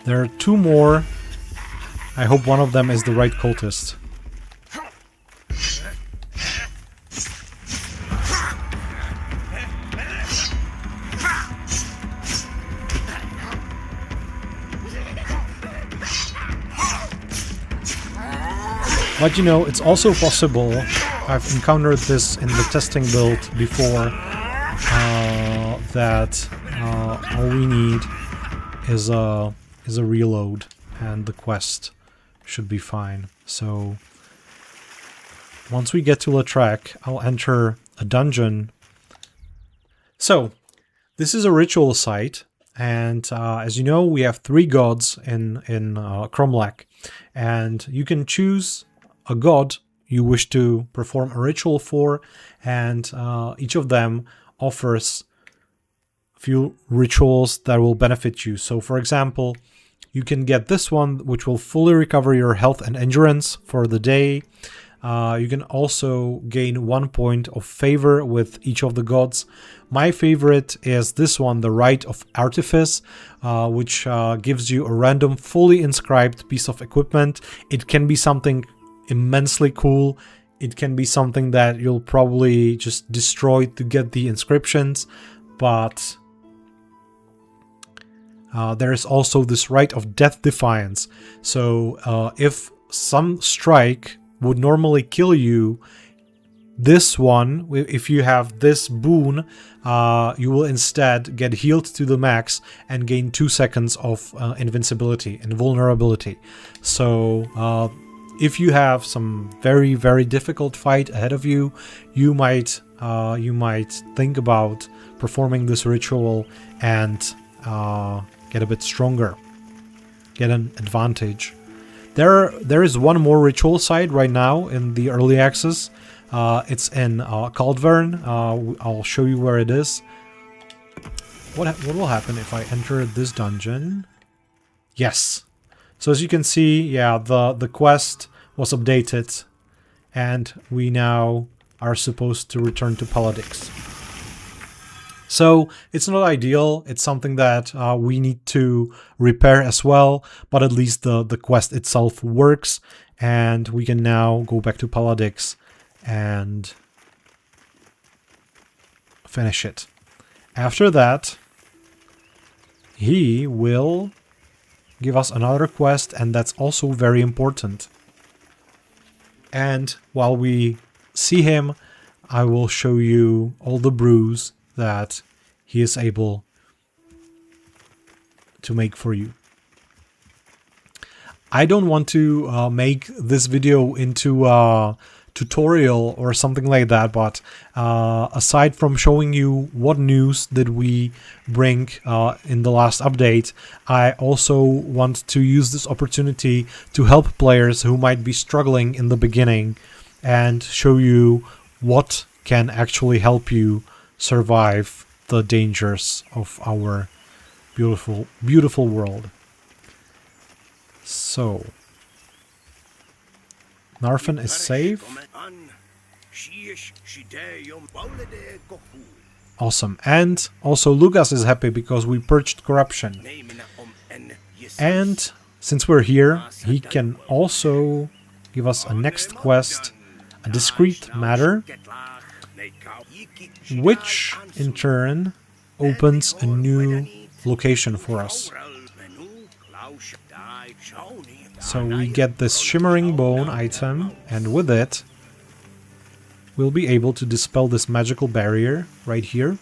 There are 2 more. I hope one of them is the right cultist. But you know, it's also possible, I've encountered this in the testing build before, that all we need is a reload and the quest should be fine. So once we get to Lautrec, I'll enter a dungeon. So this is a ritual site, and as you know, we have 3 gods in Kromlech, and you can choose a god you wish to perform a ritual for, and each of them offers a few rituals that will benefit you. So for example, you can get this one, which will fully recover your health and endurance for the day. You can also gain 1 point of favor with each of the gods. My favorite is this one, the Rite of Artifice, which gives you a random fully inscribed piece of equipment. It can be something immensely cool. It can be something that you'll probably just destroy to get the inscriptions, but there is also this right of death defiance. So if some strike would normally kill you, this one, if you have this boon, you will instead get healed to the max and gain 2 seconds of invincibility and vulnerability. So if you have some very, very difficult fight ahead of you, you might think about performing this ritual and get a bit stronger, get an advantage. There is one more ritual site right now in the early access. It's in Cultist. I'll show you where it is. What will happen if I enter this dungeon? Yes. So as you can see, yeah, the quest was updated, and we now are supposed to return to Paladix. So it's not ideal. It's something that we need to repair as well, but at least the quest itself works, and we can now go back to Paladix and finish it. After that, he will give us another quest, and that's also very important. And while we see him, I will show you all the brews that he is able to make for you. I don't want to make this video into a tutorial or something like that, but aside from showing you what news did we bring in the last update, I also want to use this opportunity to help players who might be struggling in the beginning and show you what can actually help you survive the dangers of our beautiful, beautiful world. So Narfen is safe. Awesome. And also Lugas is happy because we purged corruption. And since we're here, he can also give us a next quest, a discrete matter, which in turn opens a new location for us. So we get this shimmering bone item, and with it we'll be able to dispel this magical barrier right here.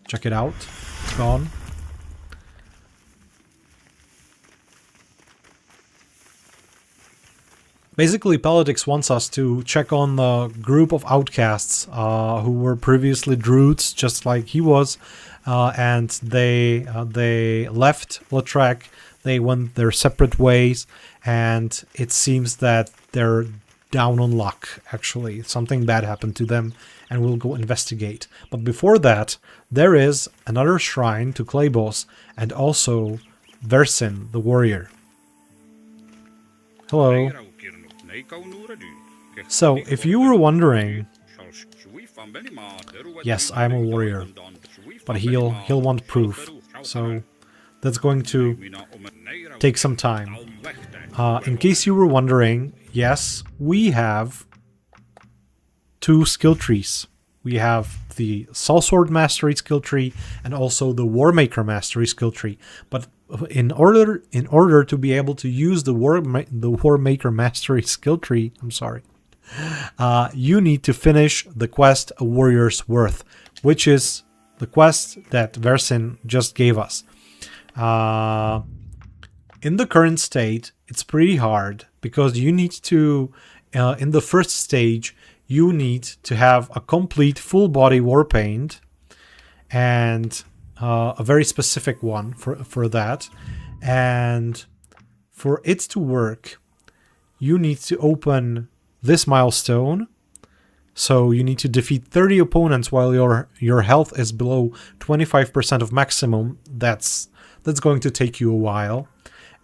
Check it out. It's gone. Basically, Paladix wants us to check on the group of outcasts who were previously druids, just like he was, and they left Lautrec. They went their separate ways, and it seems that they're down on luck, actually. Something bad happened to them, and we'll go investigate. But before that, there is another shrine to Klebos, and also Versin, the warrior. Hello. So, if you were wondering, yes, I'm a warrior, but he'll want proof, so that's going to take some time. In case you were wondering, yes, we have 2 skill trees. We have the Soulsword Mastery skill tree and also the Warmaker Mastery skill tree. But in order to be able to use the Warmaker Mastery skill tree, you need to finish the quest A Warrior's Worth, which is the quest that Versin just gave us. In the current state, it's pretty hard because you need to, in the first stage, you need to have a complete full body war paint, and a very specific one for that. And for it to work, you need to open this milestone. So you need to defeat 30 opponents while your health is below 25% of maximum. That's going to take you a while.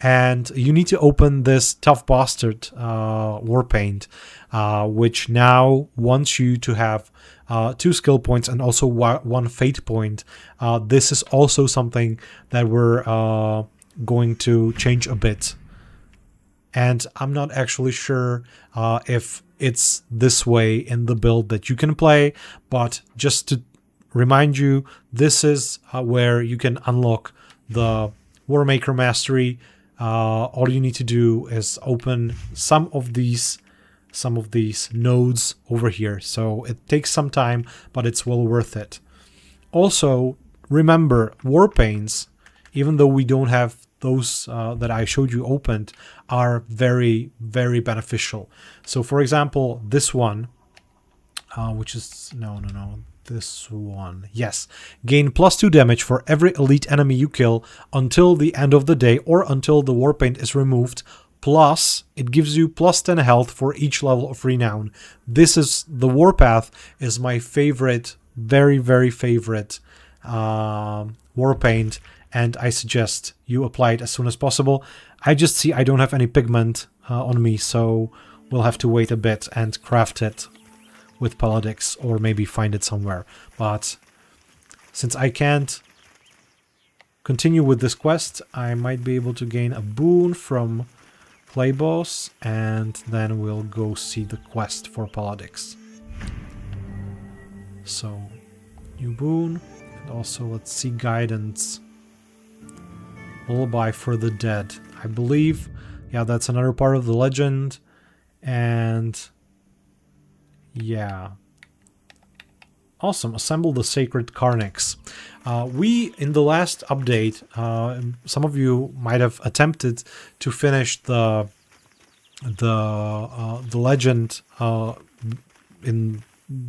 And you need to open this Tough Bastard Warpaint, which now wants you to have 2 skill points and also 1 fate point. This is also something that we're going to change a bit. And I'm not actually sure if it's this way in the build that you can play, but just to remind you, this is where you can unlock the Warmaker Mastery. All you need to do is open some of these nodes over here. So it takes some time, but it's well worth it. Also, remember, Warpanes, even though we don't have those that I showed you opened, are very, very beneficial. So for example, this one, which is, this one, yes. Gain +2 damage for every elite enemy you kill until the end of the day or until the Warpaint is removed. Plus, it gives you +10 health for each level of Renown. This is, the Warpath is my favorite, very, very favorite Warpaint, and I suggest you apply it as soon as possible. I just see I don't have any pigment on me, so we'll have to wait a bit and craft it with Paladix, or maybe find it somewhere. But since I can't continue with this quest, I might be able to gain a boon from Playboss, and then we'll go see the quest for Paladix. So, new boon, and also let's see guidance. Lullaby for the Dead. I believe, yeah, that's another part of the legend, and yeah. Awesome. Assemble the Sacred Carnix. We, in the last update, some of you might have attempted to finish the legend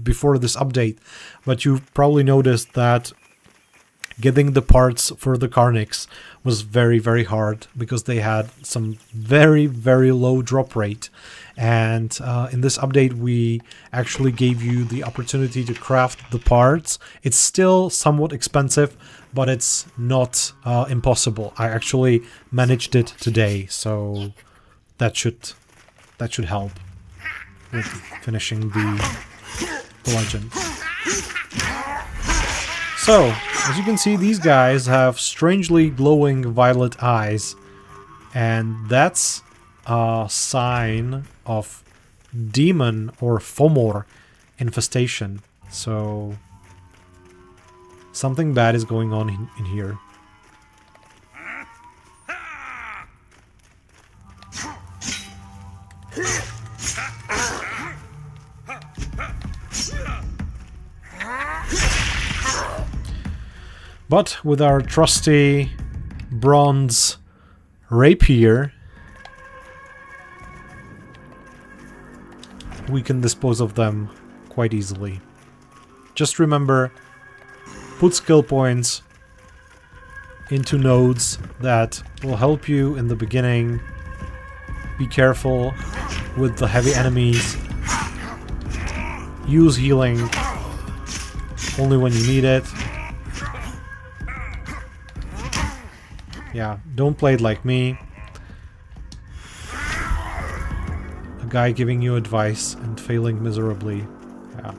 before this update, but you probably noticed that getting the parts for the Carnix was very, very hard because they had some very, very low drop rate. And in this update, we actually gave you the opportunity to craft the parts. It's still somewhat expensive, but it's not impossible. I actually managed it today, so that should help with finishing the legend. So, as you can see, these guys have strangely glowing violet eyes, and that's a sign of demon or Fomor infestation. So, something bad is going on in here. But with our trusty bronze rapier, we can dispose of them quite easily. Just remember, put skill points into nodes that will help you in the beginning. Be careful with the heavy enemies. Use healing only when you need it. Yeah, don't play it like me. A guy giving you advice and failing miserably. Yeah.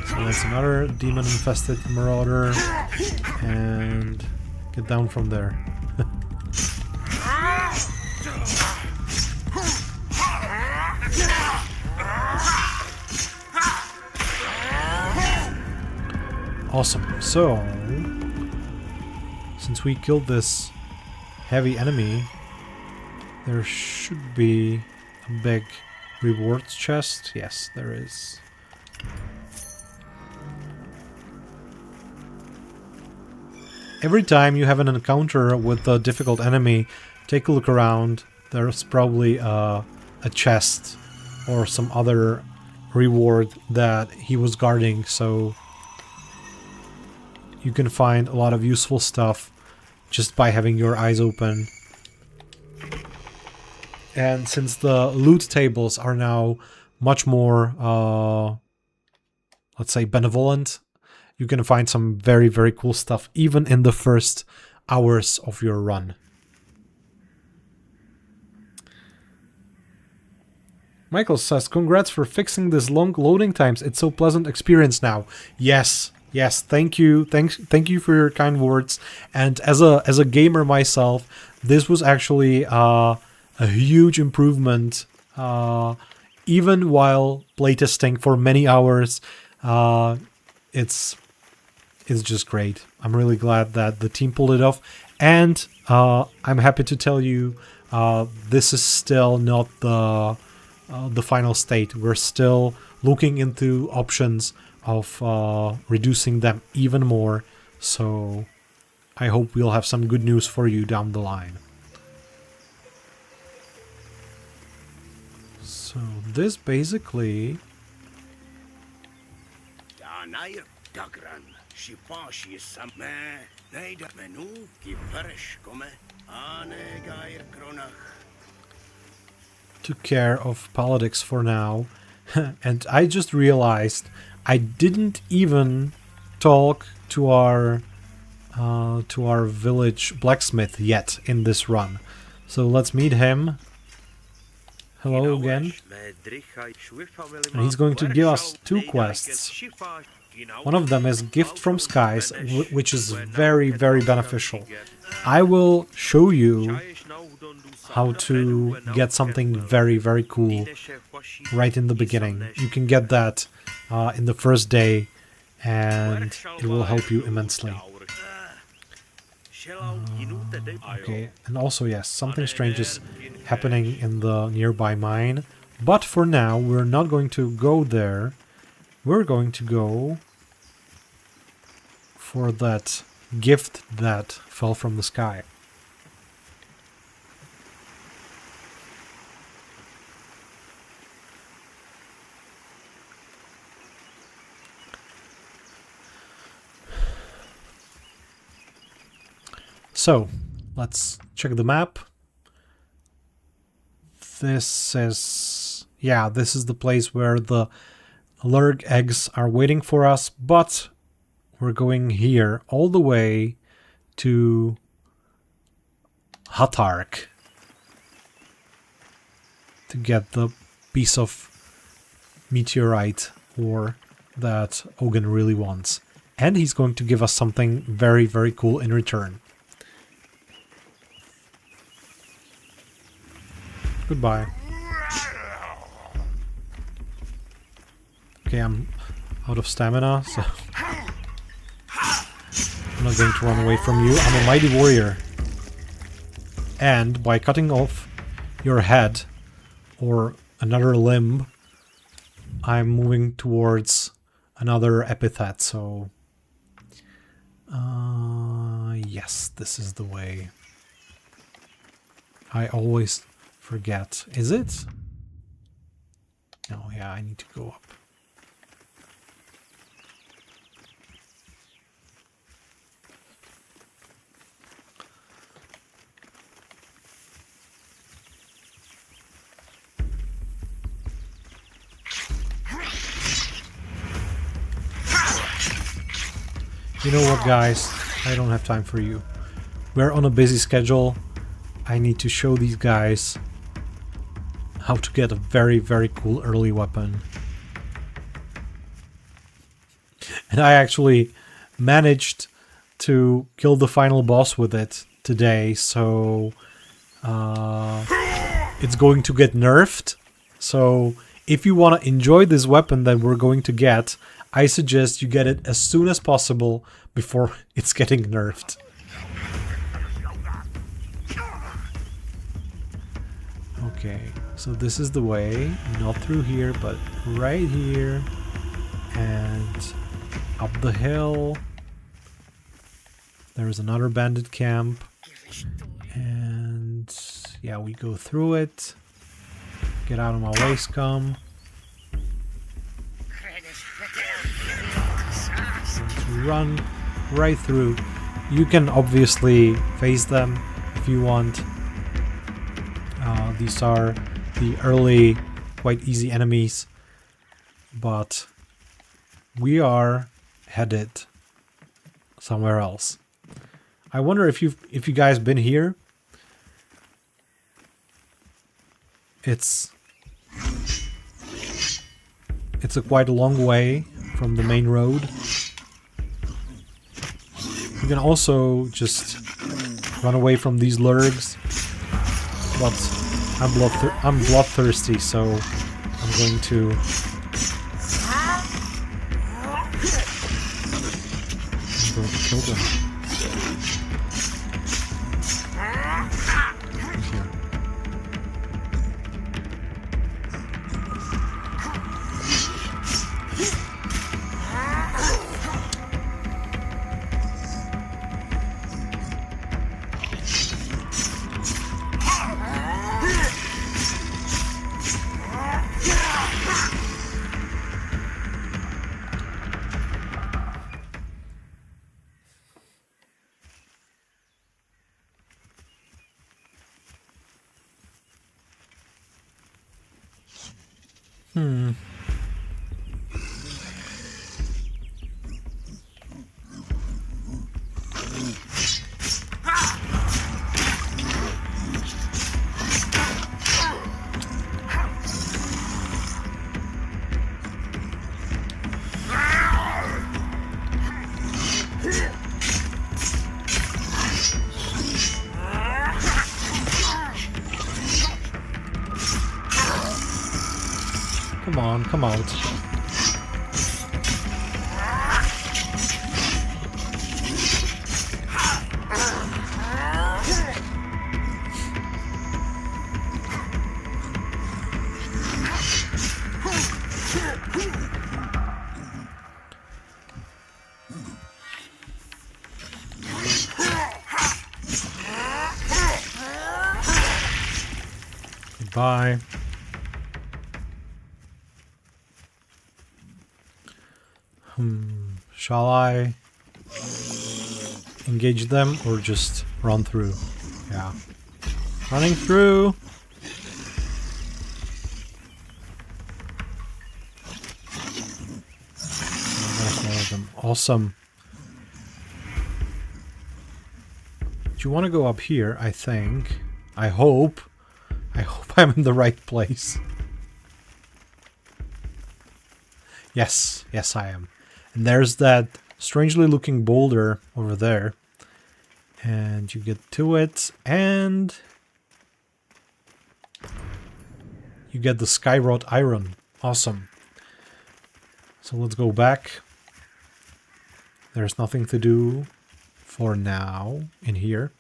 So that's another demon-infested marauder. And get down from there. Awesome. So, since we killed this heavy enemy, there should be a big rewards chest. Yes, there is. Every time you have an encounter with a difficult enemy, take a look around. There's probably a chest or some other reward that he was guarding, so you can find a lot of useful stuff just by having your eyes open. And since the loot tables are now much more, let's say, benevolent, you can find some very, very cool stuff even in the first hours of your run. Michael says, congrats for fixing this long loading times. It's so pleasant experience now. Yes. Yes, thank you. Thank you for your kind words. And as a gamer myself, this was actually a huge improvement. Even while playtesting for many hours, it's just great. I'm really glad that the team pulled it off, and I'm happy to tell you this is still not the final state. We're still looking into options of reducing them even more, so I hope we'll have some good news for you down the line. So this basically... took care of politics for now. And I just realized I didn't even talk to our village blacksmith yet in this run. So let's meet him. Hello again. And he's going to give us 2 quests. One of them is Gift from Skies, which is very, very beneficial. I will show you how to get something very, very cool right in the beginning. You can get that in the first day, and it will help you immensely. Okay, and also yes, something strange is happening in the nearby mine, but for now we're not going to go there. We're going to go for that gift that fell from the sky. So, let's check the map. This is the place where the lurg eggs are waiting for us, but we're going here all the way to Hatark to get the piece of meteorite ore that Ogun really wants. And he's going to give us something very, very cool in return. Goodbye. Okay, I'm out of stamina, so I'm not going to run away from you. I'm a mighty warrior. And by cutting off your head or another limb, I'm moving towards another epithet, so... yes, this is the way. I always forget. Is it? No, yeah, I need to go up. You know what, guys? I don't have time for you. We're on a busy schedule. I need to show these guys how to get a very, very cool early weapon. And I actually managed to kill the final boss with it today, so it's going to get nerfed. So if you want to enjoy this weapon that we're going to get, I suggest you get it as soon as possible before it's getting nerfed. Okay, so this is the way, not through here, but right here, and up the hill. There's another bandit camp, and yeah, we go through it. Get out of my way, scum. And run right through. You can obviously face them if you want. These are the early, quite easy enemies, but we are headed somewhere else. I wonder if you guys been here. It's a quite a long way from the main road. You can also just run away from these lurgs, but I'm bloodthirsty, so I'm going to kill them. Here. Come on, come out. Goodbye. Shall I engage them or just run through? Yeah. Running through! There's one of them. Awesome. Do you want to go up here, I think? I hope I'm in the right place. Yes, yes I am. And there's that strangely looking boulder over there. And you get to it, and you get the skywrought iron. Awesome. So let's go back. There's nothing to do for now in here.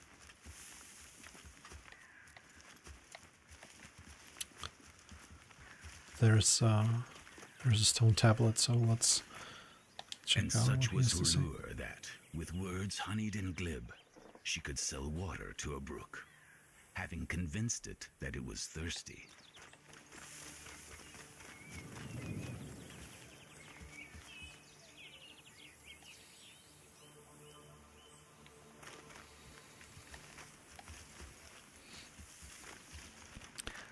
There's a stone tablet, so let's check and out such what he has was to her say. lure that, with words honeyed and glib, she could sell water to a brook, having convinced it that it was thirsty.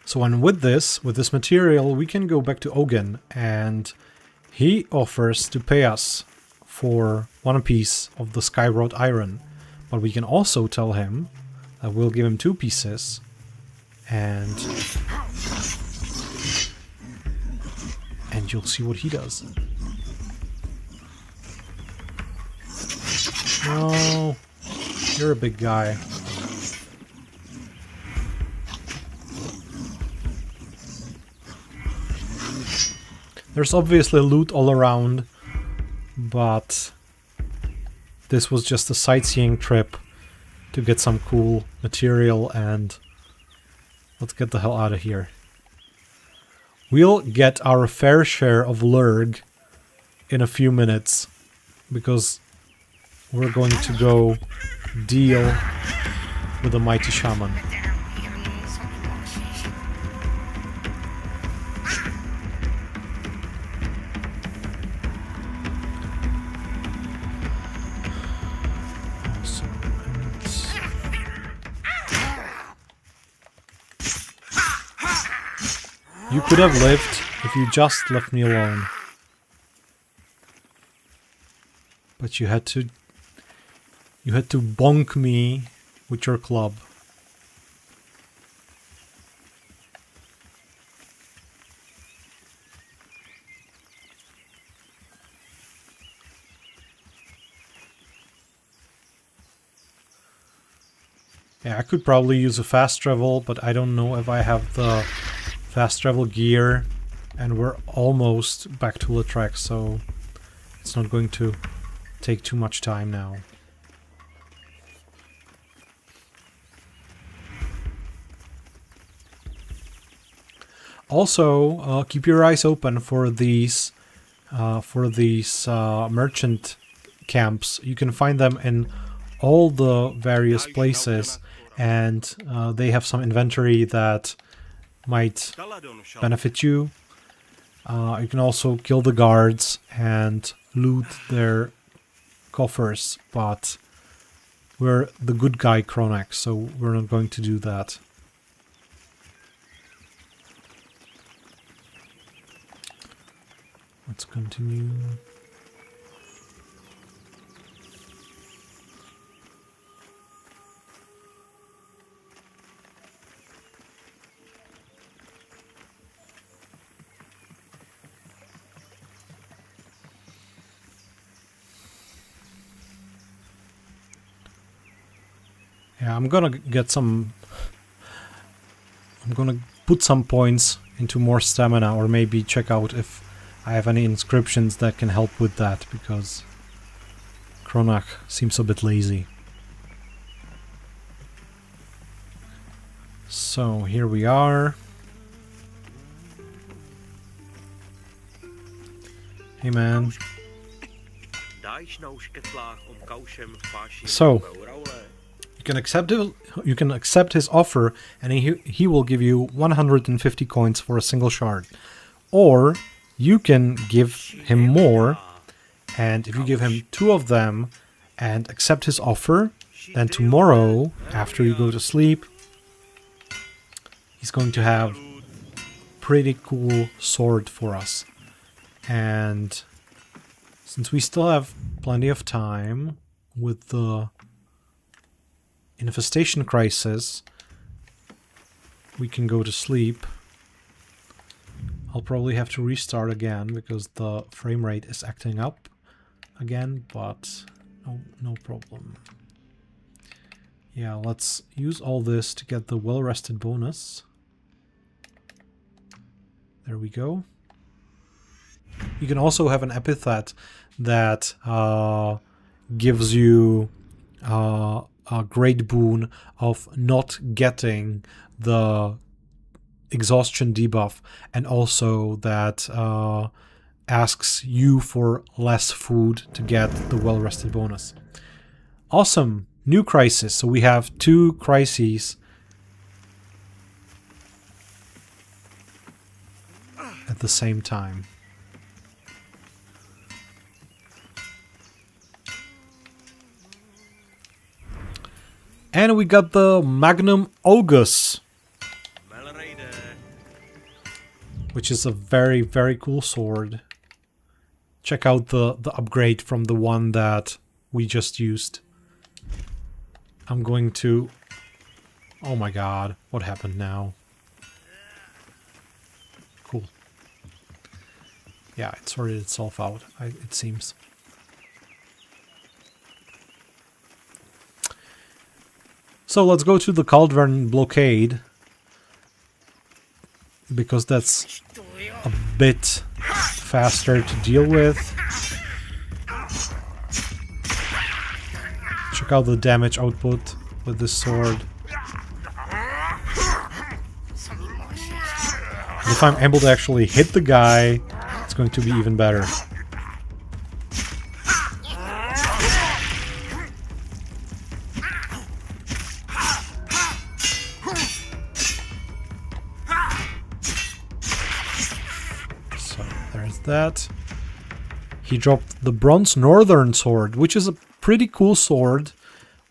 So and with this material, we can go back to Ogun, and he offers to pay us for 1 piece of the skywrought iron. But we can also tell him that we'll give him 2 pieces, and you'll see what he does. No, you're a big guy. There's obviously loot all around, but this was just a sightseeing trip to get some cool material, and let's get the hell out of here. We'll get our fair share of Lurg in a few minutes, because we're going to go deal with the mighty shaman. You could have lived if you just left me alone. But you had to bonk me with your club. Yeah, I could probably use a fast travel, but I don't know if I have the fast travel gear. And we're almost back to Lautrec, so it's not going to take too much time now. Also, keep your eyes open for these merchant camps. You can find them in all the various places, and they have some inventory that might benefit you. You can also kill the guards and loot their coffers, but we're the good guy Kromlech, so we're not going to do that. Let's continue. Yeah, I'm gonna put some points into more stamina, or maybe check out if I have any inscriptions that can help with that, because Kromlech seems a bit lazy. So here we are. Hey man. So you can accept his offer, and he will give you 150 coins for a single shard. Or you can give him more, and if you give him 2 of them and accept his offer, then tomorrow, after you go to sleep, he's going to have a pretty cool sword for us. And since we still have plenty of time with the infestation crisis, we can go to sleep. I'll probably have to restart again because the frame rate is acting up again, but no problem. Yeah, let's use all this to get the well-rested bonus. There we go. You can also have an epithet that gives you a great boon of not getting the exhaustion debuff, and also that asks you for less food to get the well-rested bonus. Awesome! New crisis. So we have 2 crises at the same time. And we got the Magnum Augus, which is a very, very cool sword. Check out the upgrade from the one that we just used. I'm going to... Oh my god, what happened now? Cool. Yeah, it sorted itself out, it seems. So let's go to the Cauldron Blockade, because that's a bit faster to deal with. Check out the damage output with this sword. And if I'm able to actually hit the guy, it's going to be even better. That. He dropped the Bronze Northern Sword, which is a pretty cool sword,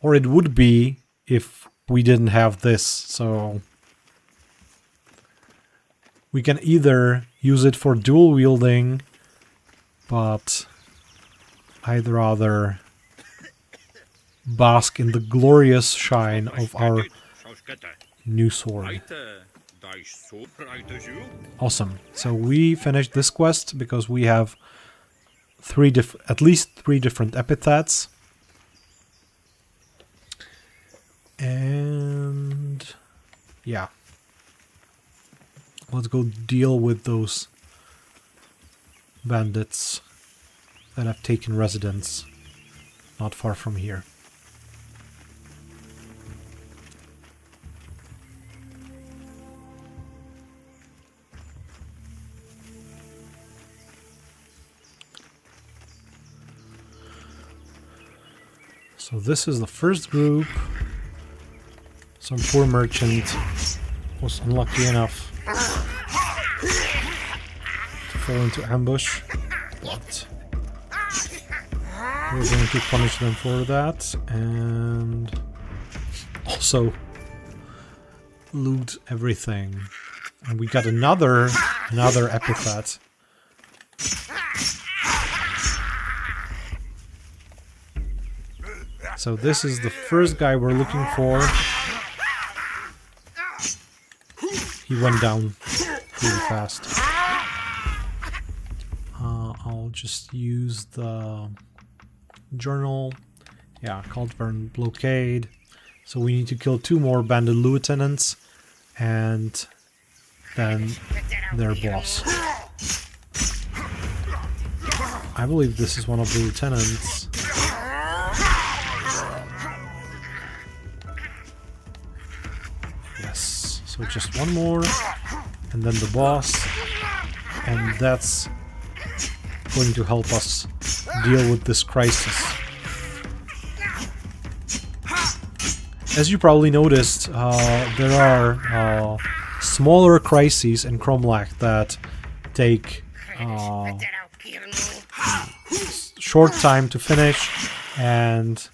or it would be if we didn't have this. So we can either use it for dual wielding, but I'd rather bask in the glorious shine of our new sword. Awesome. So we finished this quest because we have at least three different epithets. And yeah, let's go deal with those bandits that have taken residence not far from here. So this is the first group. Some poor merchant was unlucky enough to fall into ambush, but we're going to punish them for that and also loot everything. And we got another epithet. So this is the first guy we're looking for. He went down really fast. I'll just use the journal. Yeah, Cultist blockade. So we need to kill 2 more bandit lieutenants and then their boss. I believe this is one of the lieutenants. Yes, so just 1 more and then the boss, and that's going to help us deal with this crisis. As you probably noticed, there are smaller crises in Kromlech that take short time to finish and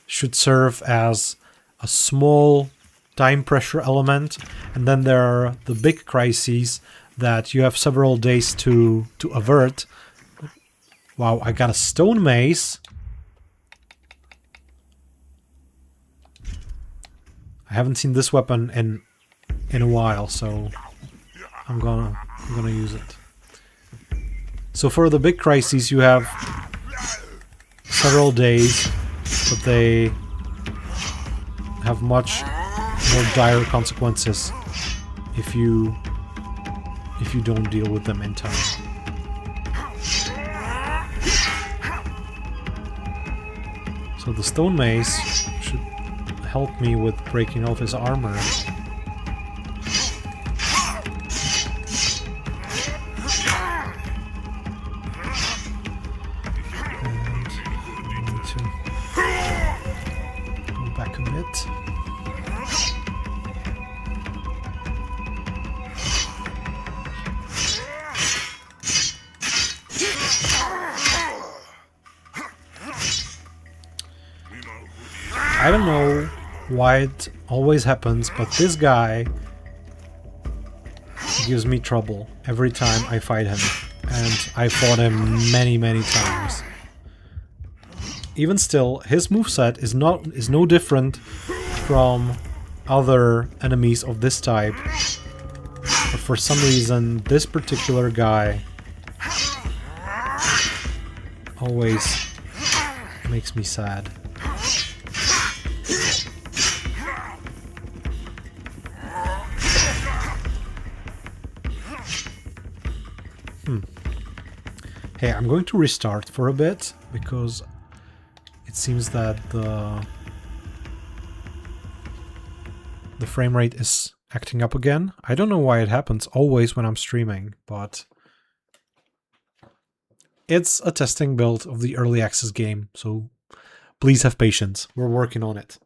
should serve as a small time pressure element. And then there are the big crises that you have several days to avert. Wow, I got a stone mace. I haven't seen this weapon in a while, so I'm gonna use it. So for the big crises, you have several days, but they have much more dire consequences if you don't deal with them in time. So the stone mace should help me with breaking off his armor. And I need to go back a bit. I don't know why it always happens, but this guy gives me trouble every time I fight him, and I fought him many times. Even still, his moveset is no different from other enemies of this type, but for some reason this particular guy always makes me sad. Hey, I'm going to restart for a bit, because it seems that the frame rate is acting up again. I don't know why it happens always when I'm streaming, but it's a testing build of the early access game, so please have patience. We're working on it.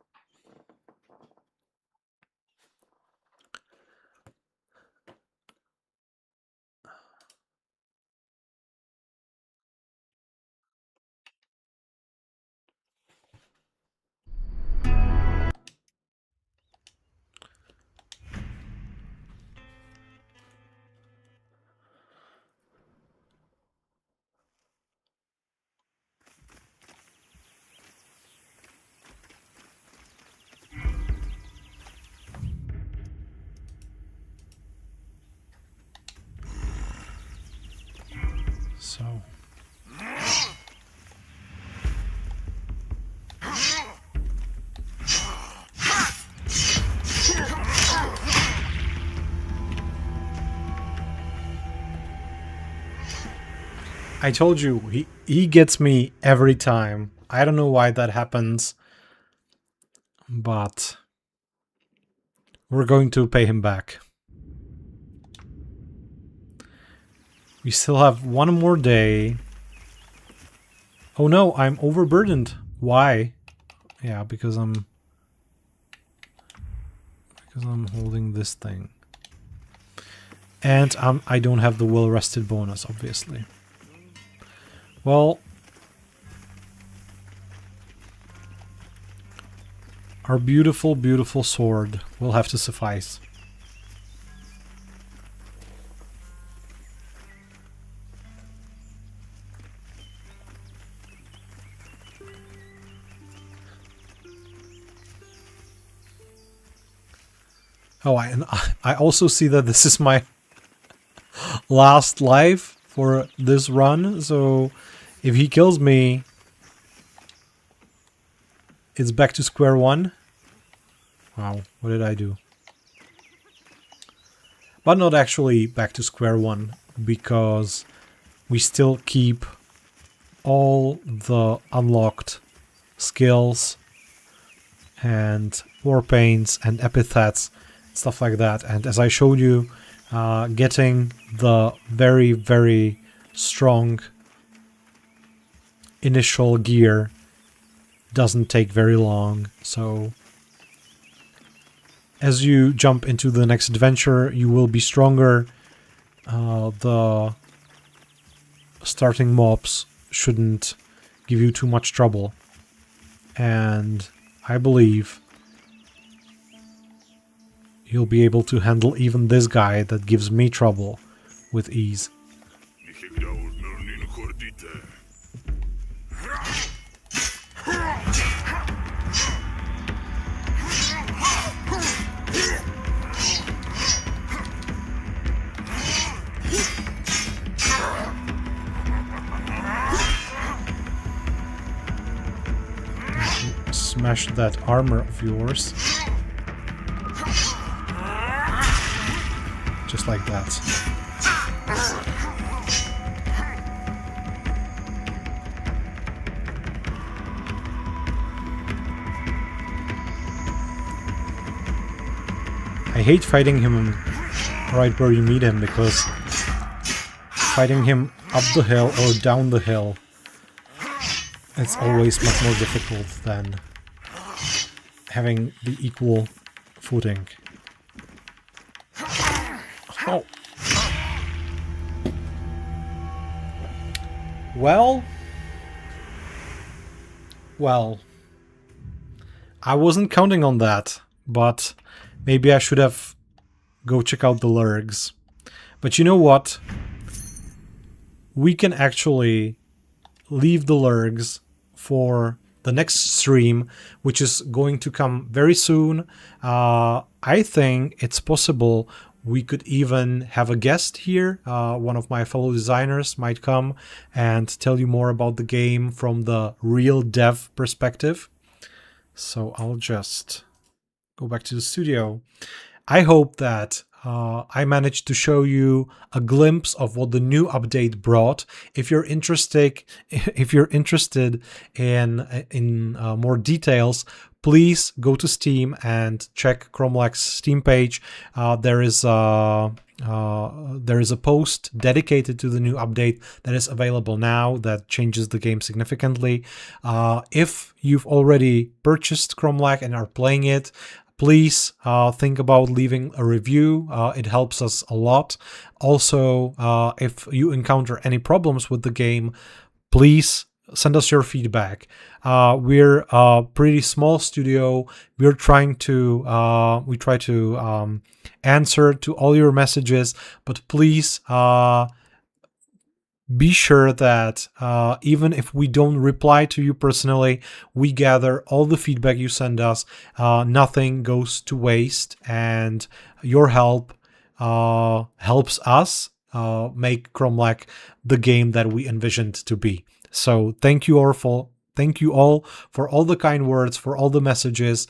So I told you, he gets me every time. I don't know why that happens, but we're going to pay him back. We still have one more day. Oh no, I'm overburdened. Why? Yeah, because I'm holding this thing. And I don't have the well-rested bonus, obviously. Well, our beautiful, beautiful sword will have to suffice. Oh, and I also see that this is my last life for this run, so if he kills me, it's back to square one. Wow, what did I do? But not actually back to square one, because we still keep all the unlocked skills and war paints and epithets, stuff like that. And as I showed you, getting the very, very strong initial gear doesn't take very long. So as you jump into the next adventure, you will be stronger. The starting mobs shouldn't give you too much trouble. And I believe you'll be able to handle even this guy that gives me trouble with ease. Smash that armor of yours. Just like that. I hate fighting him right where you meet him, because fighting him up the hill or down the hill, it's always much more difficult than having the equal footing. Oh. Well, I wasn't counting on that, but maybe I should have go check out the lurgs. But you know what? We can actually leave the lurgs for the next stream, which is going to come very soon. I think it's possible we could even have a guest here. One of my fellow designers might come and tell you more about the game from the real dev perspective. So I'll just go back to the studio. I hope that I managed to show you a glimpse of what the new update brought. If you're interested in more details, please go to Steam and check Kromlech's Steam page. There is a post dedicated to the new update that is available now that changes the game significantly. If you've already purchased Kromlech and are playing it, please think about leaving a review. It helps us a lot. Also, if you encounter any problems with the game, please send us your feedback. We're a pretty small studio. We try to answer to all your messages, but please be sure that even if we don't reply to you personally, we gather all the feedback you send us. Nothing goes to waste, and your help helps us make Kromlech the game that we envisioned to be. So thank you all for all the kind words, for all the messages.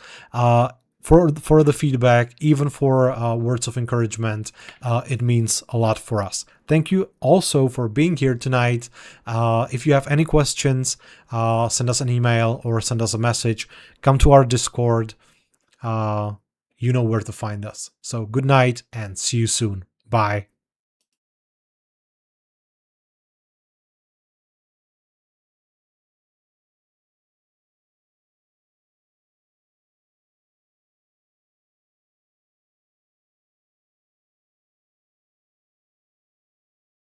for the feedback, even for words of encouragement. It means a lot for us. Thank you also for being here tonight. If you have any questions, send us an email or send us a message. Come to our Discord. You know where to find us. So good night and see you soon. Bye.